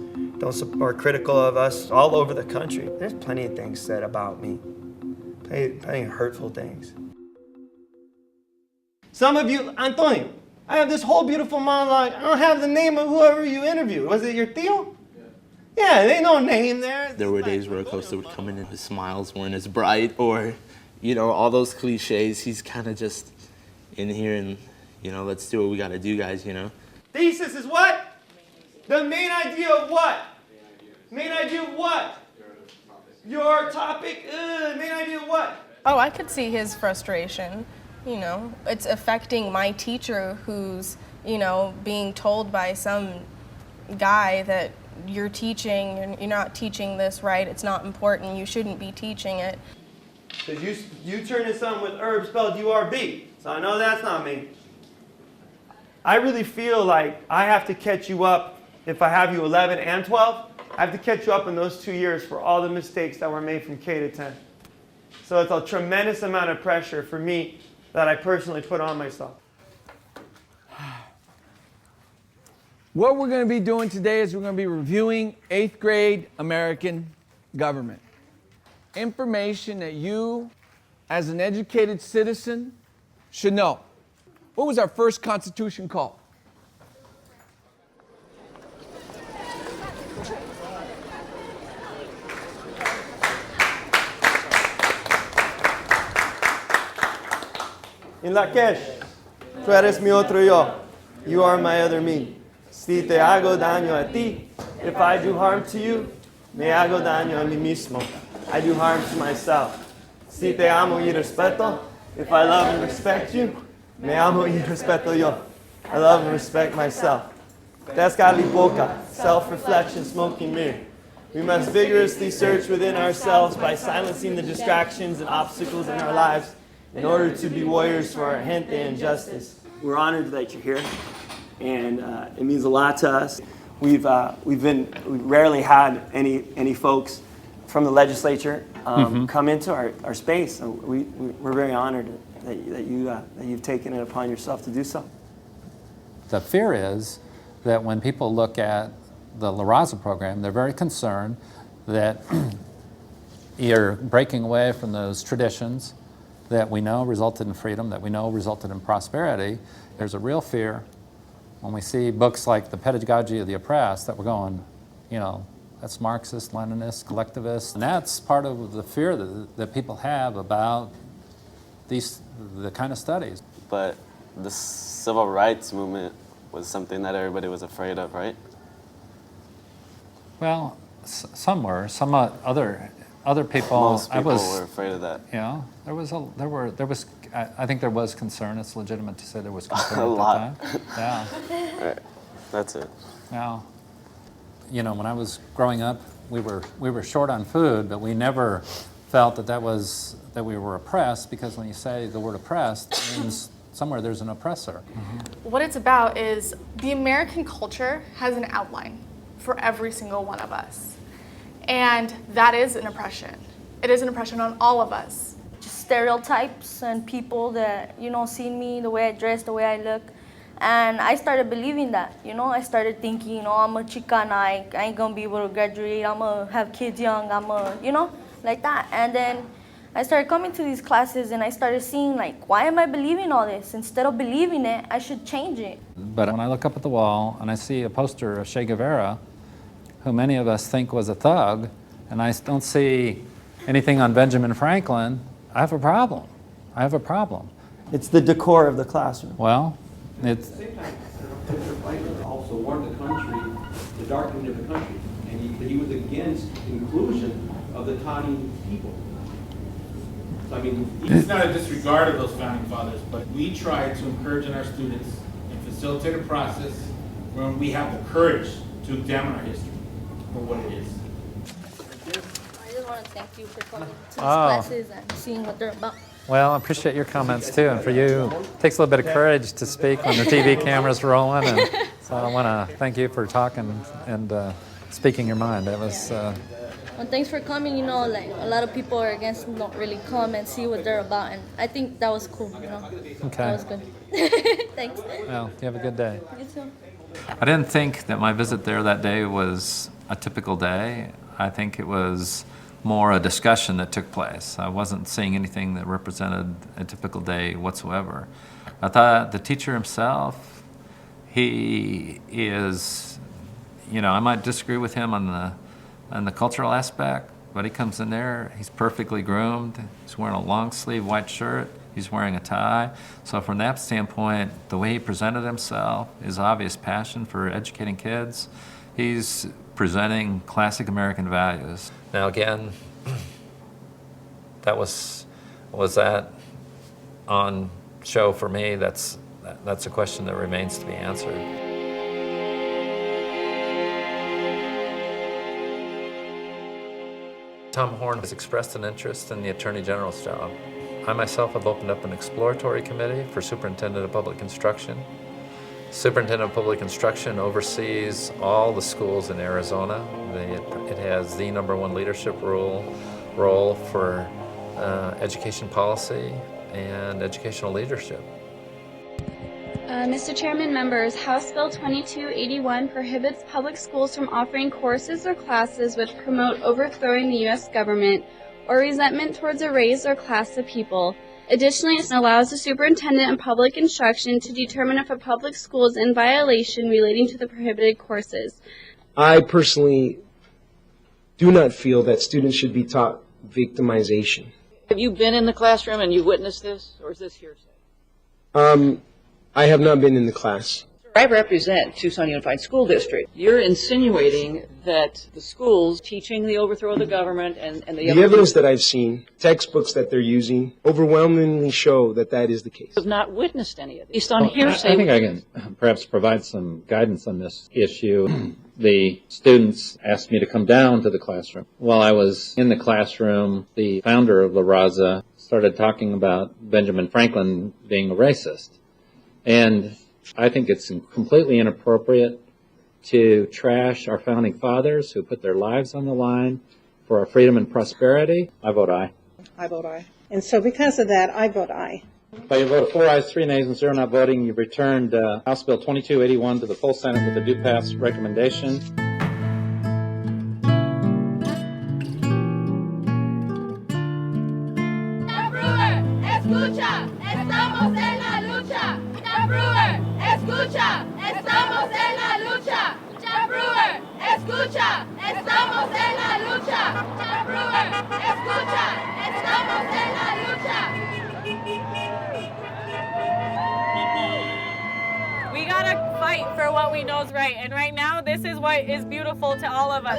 S10: are critical of us all over the country. There's plenty of things said about me, plenty of hurtful things. Some of you, Antonio, I have this whole beautiful monologue. I don't have the name of whoever you interviewed. Was it your tío? Yeah, there ain't no name there.
S29: There were days where Acosta would come in and his smiles weren't as bright, or, all those cliches. He's kind of just, in here and, you know, let's do what we got to do, guys, you know.
S10: Thesis is what? The main idea of what? Main idea of what? Your topic, main idea of what?
S1: Oh, I could see his frustration. You know, it's affecting my teacher who's, you know, being told by some guy that you're teaching, you're not teaching this right, it's not important, you shouldn't be teaching it.
S10: Because you turned in something with herb spelled U-R-B, so I know that's not me. I really feel like I have to catch you up if I have you 11 and 12. I have to catch you up in those 2 years for all the mistakes that were made from K to 10. So it's a tremendous amount of pressure for me that I personally put on myself.
S24: What we're going to be doing today is we're going to be reviewing 8th grade American government. Information that you, as an educated citizen, should know. What was our first Constitution called?
S10: In Lakesh, tú eres mi otro yo. You are my other me. Si te hago daño a ti, if I do harm to you, me hago daño a mí mismo. I do harm to myself. Si te amo y respeto, if I love and respect you, me amo y respeto yo. I love and respect myself. Descali boca, self-reflection, smoking mirror. We must vigorously search within ourselves by silencing the distractions and obstacles in our lives in order to be warriors for our gente and justice. We're honored that you're here, and it means a lot to us. We've rarely had any folks from the legislature come into our space, so we're very honored that you've taken it upon yourself to do so.
S7: The fear is that when people look at the La Raza program, they're very concerned that you're breaking away from those traditions that we know resulted in freedom, that we know resulted in prosperity. There's a real fear when we see books like The Pedagogy of the Oppressed that we're going, you know, that's Marxist, Leninist, collectivist. And that's part of the fear that people have about the kind of studies.
S29: But the civil rights movement was something that everybody was afraid of, right?
S7: Well, some were. Some other people.
S29: Most people were afraid of that.
S7: Yeah, I think there was concern. It's legitimate to say there was concern
S29: A
S7: at
S29: lot.
S7: that time. Yeah.
S29: Right. That's it.
S7: Yeah. You know, when I was growing up, we were short on food, but we never felt that we were oppressed, because when you say the word oppressed, it means somewhere there's an oppressor. Mm-hmm.
S2: What it's about is the American culture has an outline for every single one of us. And that is an oppression. It is an oppression on all of us.
S4: Just stereotypes and people that, you know, see me, the way I dress, the way I look. And I started believing that, you know. I started thinking, you know, I'm a Chicana, I ain't gonna be able to graduate, I'm gonna have kids young, you know, like that. And then I started coming to these classes and I started seeing, like, why am I believing all this? Instead of believing it, I should change it.
S7: But when I look up at the wall and I see a poster of Che Guevara, who many of us think was a thug, and I don't see anything on Benjamin Franklin, I have a problem. I have a problem.
S10: It's the decor of the classroom.
S7: Well, it's...
S5: At the same time, Mr. Franklin also warned the country, the darkening of the country, and he was against inclusion of the Tani people. So, I mean,
S23: it's not a disregard of those founding fathers, but we try to encourage in our students and facilitate a process where we have the courage to examine our history for what it is.
S4: I just want to thank you for coming to these classes and seeing what they're about.
S7: Well, I appreciate your comments too, and for you, it takes a little bit of courage to speak when the TV camera's rolling, and so I want to thank you for talking and speaking your mind. It was...
S4: Well, thanks for coming. You know, like, a lot of people are against them, don't really come and see what they're about, and I think that was cool, you know.
S7: Okay.
S4: That was good. Thanks.
S7: Well, you have a good day.
S4: You too.
S7: I didn't think that my visit there that day was a typical day. I think it was more a discussion that took place. I wasn't seeing anything that represented a typical day whatsoever. I thought the teacher himself, he is, you know, I might disagree with him on the cultural aspect, but he comes in there, he's perfectly groomed, he's wearing a long sleeve white shirt, He's wearing a tie. So from that standpoint, the way he presented himself, his obvious passion for educating kids, he's presenting classic American values. Now again, was that on show for me? That's a question that remains to be answered. Tom Horn has expressed an interest in the Attorney General's job. I myself have opened up an exploratory committee for Superintendent of Public Instruction. Superintendent of Public Instruction oversees all the schools in Arizona. It has the #1 leadership role for education policy and educational leadership.
S8: Mr. Chairman, members, House Bill 2281 prohibits public schools from offering courses or classes which promote overthrowing the U.S. government or resentment towards a race or class of people. Additionally, it allows the superintendent of public instruction to determine if a public school is in violation relating to the prohibited courses.
S9: I personally do not feel that students should be taught victimization.
S12: Have you been in the classroom and you witnessed this, or is this hearsay?
S9: I have not been in the class.
S12: I represent Tucson Unified School District. You're insinuating that the schools teaching the overthrow of the government and the
S9: evidence that I've seen, textbooks that they're using, overwhelmingly show that that is the case.
S12: have not witnessed any of this. Based on hearsay.
S13: I think I can perhaps provide some guidance on this issue. The students asked me to come down to the classroom. While I was in the classroom, the founder of La Raza started talking about Benjamin Franklin being a racist. And I think it's completely inappropriate to trash our founding fathers who put their lives on the line for our freedom and prosperity. I vote aye.
S14: I vote aye. And so because of that, I vote aye.
S13: By your vote of 4 ayes, 3 nays, and 0 not voting, you've returned House Bill 2281 to the full Senate with a due pass recommendation.
S16: Escucha, estamos en la lucha. Jack Brewer, escucha, estamos en la lucha. Jack Brewer, escucha, estamos en la lucha. Jack Brewer, escucha, estamos en la lucha.
S28: We gotta fight for what we know is right, and right now, this is what is beautiful to all of us.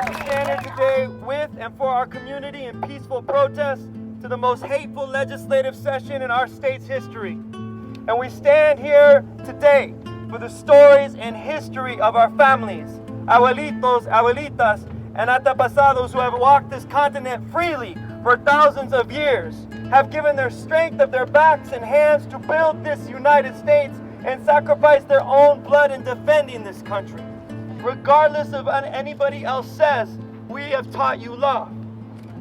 S10: We stand here today with and for our community in peaceful protest to the most hateful legislative session in our state's history. And we stand here today for the stories and history of our families, abuelitos, abuelitas, and antepasados who have walked this continent freely for thousands of years, have given their strength of their backs and hands to build this United States and sacrifice their own blood in defending this country. Regardless of what anybody else says, we have taught you love.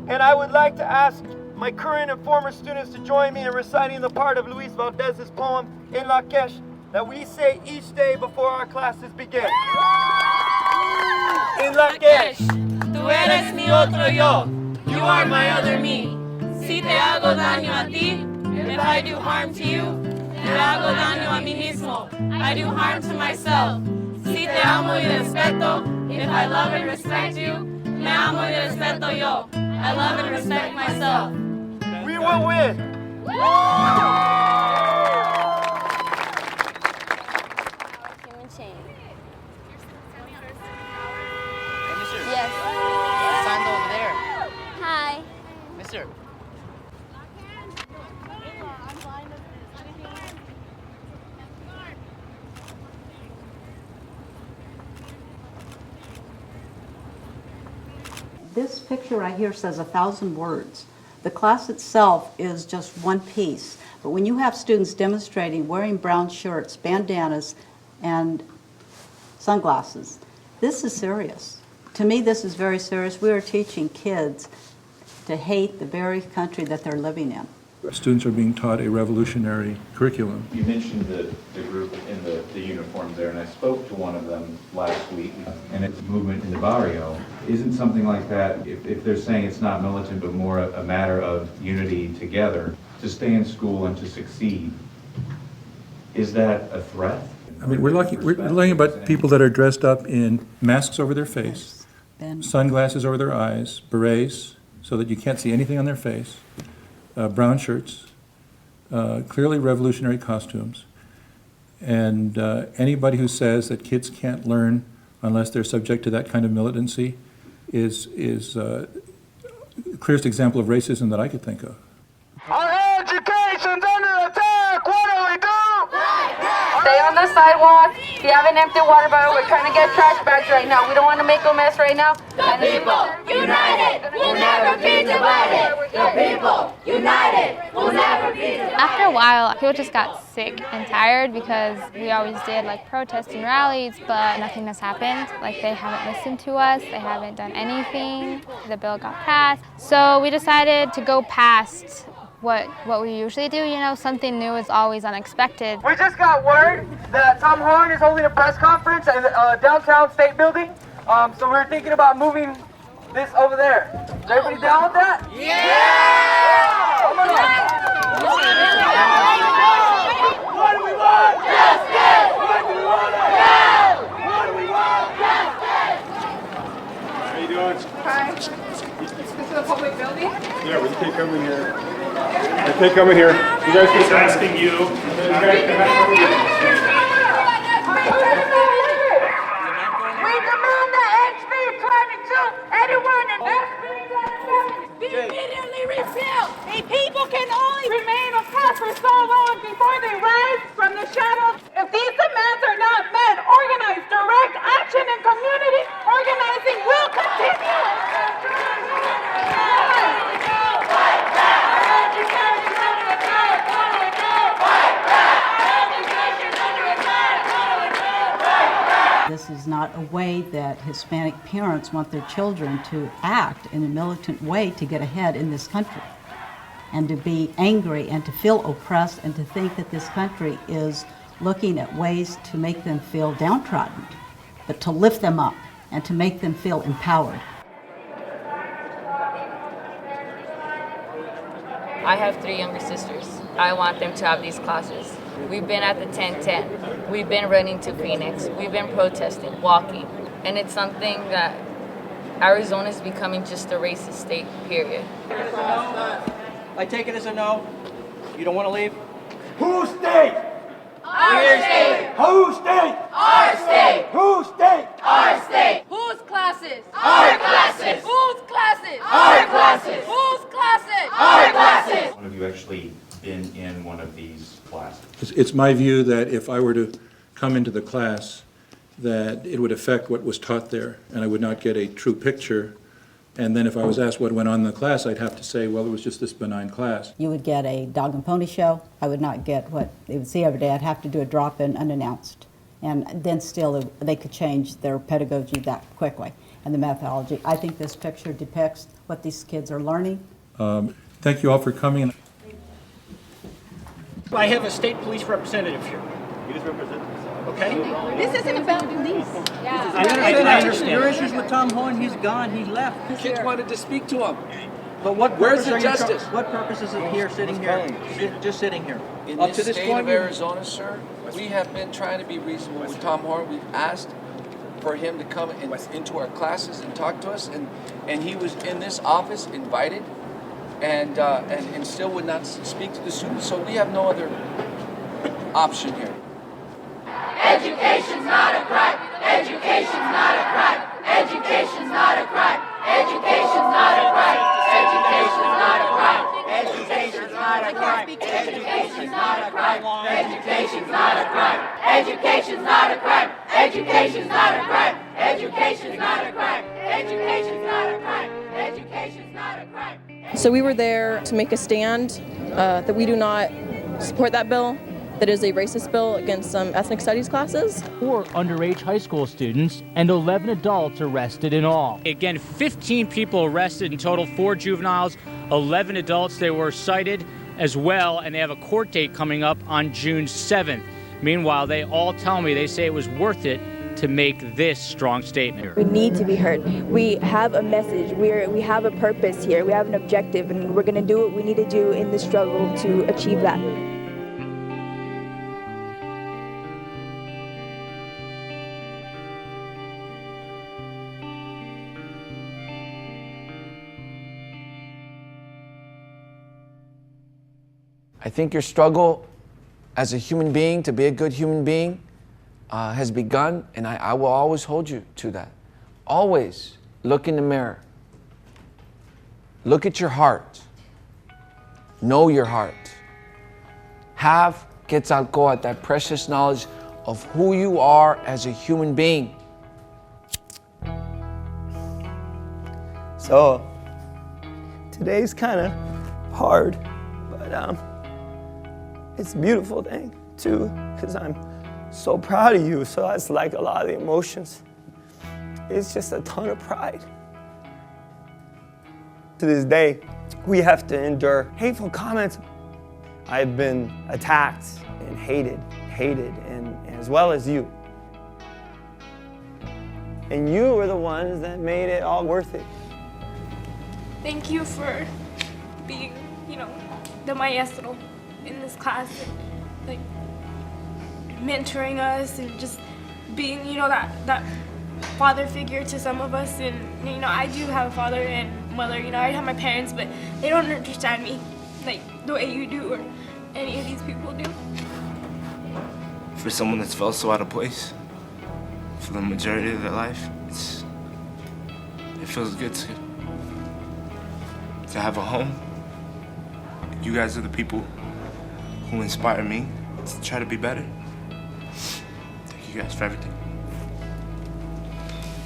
S10: And I would like to ask my current and former students to join me in reciting the part of Luis Valdez's poem, In Lak'ech, that we say each day before our classes begin. In Lak'ech,
S16: Tú eres mi otro yo. You are my other me. Si te hago daño a ti, if I do harm to you, te hago daño a mí mismo. I do harm to myself. Si te amo y respeto, if I love and respect you, me amo y respeto yo. I love and respect myself.
S10: We will win.
S16: Yes.
S17: Signed over there.
S16: Hi.
S17: Mister.
S19: This picture right here says 1,000 words. The class itself is just one piece. But when you have students demonstrating, wearing brown shirts, bandanas, and sunglasses, this is serious. To me, this is very serious. We are teaching kids to hate the very country that they're living in.
S22: Students are being taught a revolutionary curriculum.
S30: You mentioned the group in the uniforms there, and I spoke to one of them last week, and it's movement in the barrio. Isn't something like that, if they're saying it's not militant, but more a matter of unity together, to stay in school and to succeed, is that a threat?
S22: I mean, we're learning about people that are dressed up in masks over their face, sunglasses over their eyes, berets, so that you can't see anything on their face, brown shirts, clearly revolutionary costumes. And anybody who says that kids can't learn unless they're subject to that kind of militancy is clearest example of racism that I could think of.
S16: Our education's under attack! What do we do?
S3: Stay on the sidewalk. If you have an empty water bottle, we're trying to get trash bags right now. We don't want to make a mess right now.
S16: The people united will never be divided. The people united will never be divided.
S6: After a while, people just got sick and tired because we always did like protests and rallies, but nothing has happened. Like they haven't listened to us, they haven't done anything. The bill got passed. So we decided to go past what we usually do. You know, something new is always unexpected.
S16: We just got word that Tom Horn is holding a press conference at the downtown State Building. So we're thinking about moving this over there. Is everybody down with that? Yeah! Come on. What do we want? Justice! What do we want? Now! What do we want? Justice!
S11: How you doing?
S2: Hi. This is a public building?
S11: Yeah, we can't come in here. I can't come in here. You guys keep asking you.
S16: We demand that HB 22, anyone in HB 22 be immediately repealed. The people can only remain oppressed for so long before they rise from the shadows. If these demands are not met, organized direct action and community organizing will continue.
S19: This is not a way that Hispanic parents want their children to act in a militant way to get ahead in this country, and to be angry and to feel oppressed and to think that this country is looking at ways to make them feel downtrodden, but to lift them up and to make them feel empowered.
S15: I have 3 younger sisters. I want them to have these classes. We've been at the 1010. We've been running to Phoenix. We've been protesting, walking. And it's something that Arizona is becoming just a racist state, period.
S17: I take it as a no. You don't want to leave?
S16: Whose state? Our state. Whose state? Our state. Whose state? Our state.
S3: Whose classes?
S16: Our classes.
S3: Whose classes?
S16: Our classes.
S3: Whose classes?
S16: Our classes.
S30: Have you actually been in one of these classes?
S22: It's my view that if I were to come into the class, that it would affect what was taught there, and I would not get a true picture. And then if I was asked what went on in the class, I'd have to say, well, it was just this benign class.
S19: You would get a dog and pony show. I would not get what they would see every day. I'd have to do a drop-in unannounced. And then still, they could change their pedagogy that quickly and the methodology. I think this picture depicts what these kids are learning.
S22: Thank you all for coming.
S17: I have a state police representative here.
S30: You just represent
S17: Okay?
S14: This isn't about police.
S17: I understand. Your issues with Tom Horn, he's gone, he left.
S18: Kids wanted to speak to him.
S17: But what
S18: Where's
S17: purpose
S18: the
S17: are you
S18: justice?
S17: What purpose is it here, sitting here, just sitting here?
S18: In
S17: Up to
S18: this
S17: this
S18: state
S17: point,
S18: of Arizona, sir, we have been trying to be reasonable with Tom Horn. We've asked for him to come into our classes and talk to us, and he was in this office invited, and still would not speak to the students. So we have no other option here.
S16: Education's not a crime. Education's not a crime. Education's not a crime. Education's not a crime. Education's not a crime. Education's not a crime. Education's not a crime. Education's not a crime. Education's not a crime. Education's not a crime. Education's not a crime. Education's not a crime. Education's not a crime.
S20: So we were there to make a stand that we do not support that bill. That is a racist bill against some ethnic studies classes.
S21: 4 underage high school students and 11 adults arrested in all.
S25: Again, 15 people arrested in total, 4 juveniles, 11 adults. They were cited as well, and they have a court date coming up on June 7th. Meanwhile, they all tell me they say it was worth it to make this strong statement.
S26: We need to be heard. We have a message. We have a purpose here. We have an objective, and we're going to do what we need to do in the struggle to achieve that.
S18: I think your struggle as a human being, to be a good human being, has begun, and I will always hold you to that. Always look in the mirror. Look at your heart. Know your heart. Have Quetzalcoatl, that precious knowledge of who you are as a human being.
S10: So, today's kind of hard, but it's a beautiful thing too, because I'm so proud of you. So that's like a lot of the emotions. It's just a ton of pride. To this day, we have to endure hateful comments. I've been attacked and hated, and as well as you. And you were the ones that made it all worth it.
S1: Thank you for being, the maestro in this class, and, like, mentoring us and just being, that father figure to some of us. And, I do have a father and mother, I have my parents, but they don't understand me like the way you do or any of these people do.
S4: For someone that's felt so out of place for the majority of their life, it feels good to have a home. You guys are the people who inspire me to try to be better. Thank you guys for everything.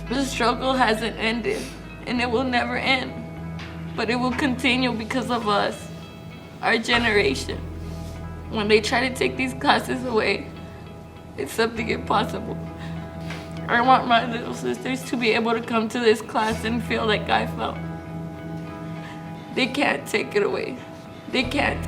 S3: The struggle hasn't ended, and it will never end. But it will continue because of us, our generation. When they try to take these classes away, it's something impossible. I want my little sisters to be able to come to this class and feel like I felt. They can't take it away. They can't.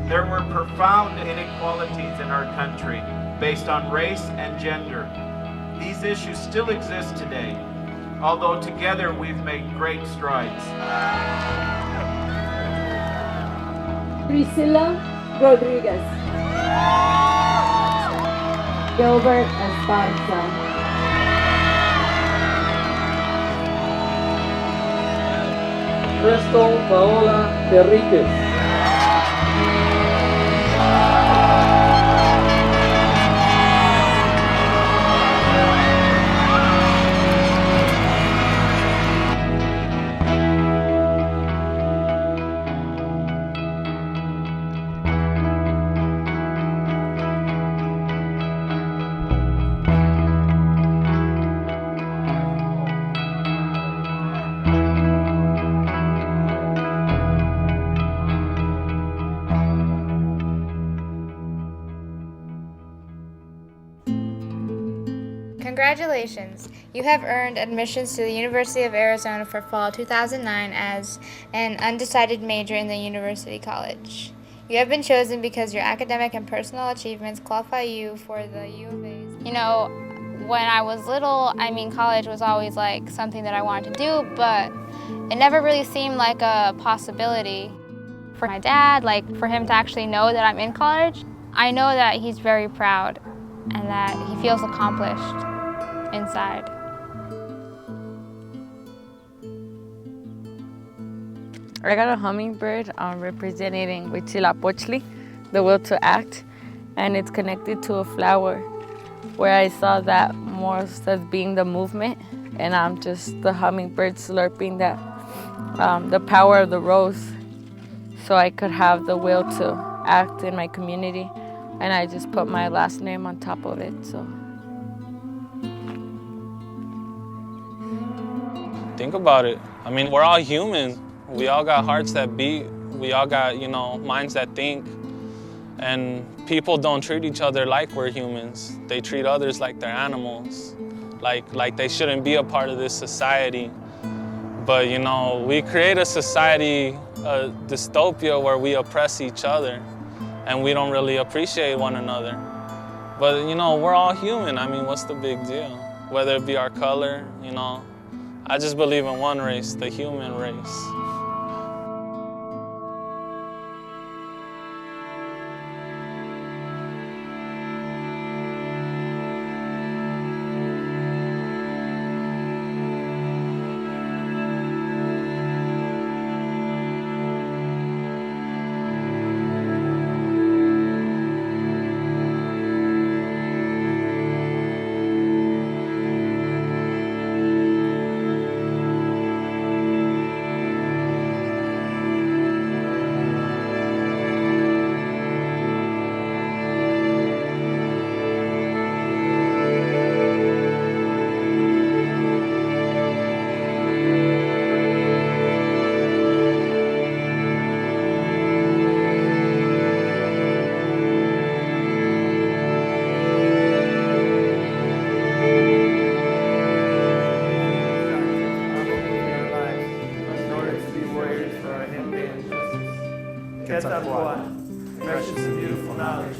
S5: There were profound inequalities in our country based on race and gender. These issues still exist today, although together we've made great strides.
S7: Priscilla Rodriguez. Gilbert Esparza.
S8: Crystal Paola Enriquez.
S6: Congratulations! You have earned admissions to the University of Arizona for fall 2009 as an undecided major in the University College. You have been chosen because your academic and personal achievements qualify you for the U of A's. When I was little, college was always like something that I wanted to do, but it never really seemed like a possibility. For my dad, for him to actually know that I'm in college, I know that he's very proud and that he feels accomplished inside.
S3: I got a hummingbird representing Huitzilopochtli, the will to act, and it's connected to a flower where I saw that more as being the movement, and I'm just the hummingbird slurping that, the power of the rose, so I could have the will to act in my community, and I just put my last name on top of it. So.
S9: Think about it. We're all human. We all got hearts that beat. We all got, minds that think. And people don't treat each other like we're humans. They treat others like they're animals, like they shouldn't be a part of this society. But, we create a society, a dystopia where we oppress each other and we don't really appreciate one another. But, you know, we're all human. I mean, what's the big deal? Whether it be our color, you know. I just believe in one race, the human race.
S10: Precious and beautiful knowledge.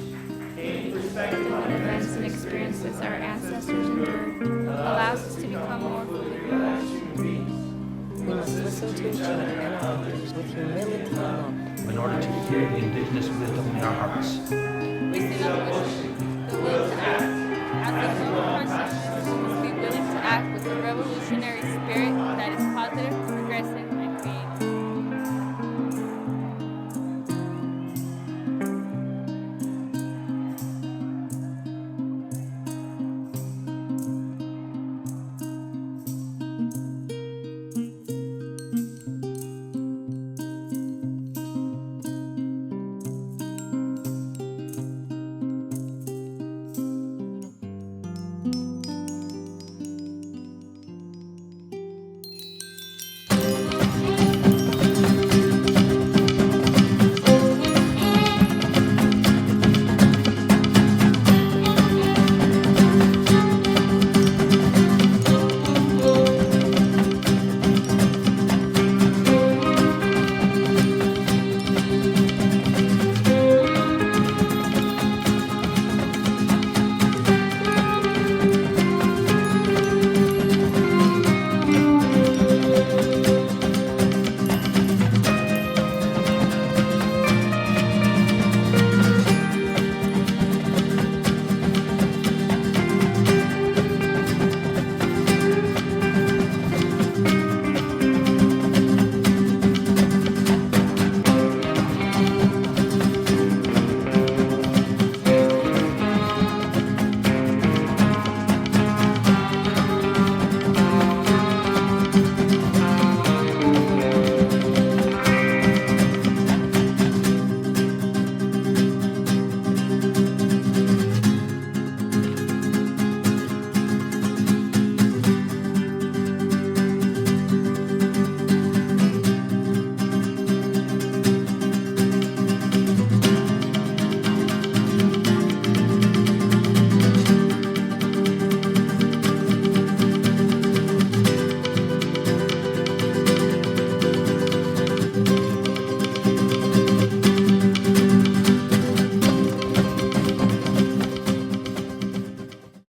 S6: Gaining perspective on events and experiences our ancestors endured allows us to become more fully realized human beings.
S17: We must listen to each other and others with humility and love.
S21: In order to hear the indigenous wisdom in our hearts.
S6: We sing of the will to act as a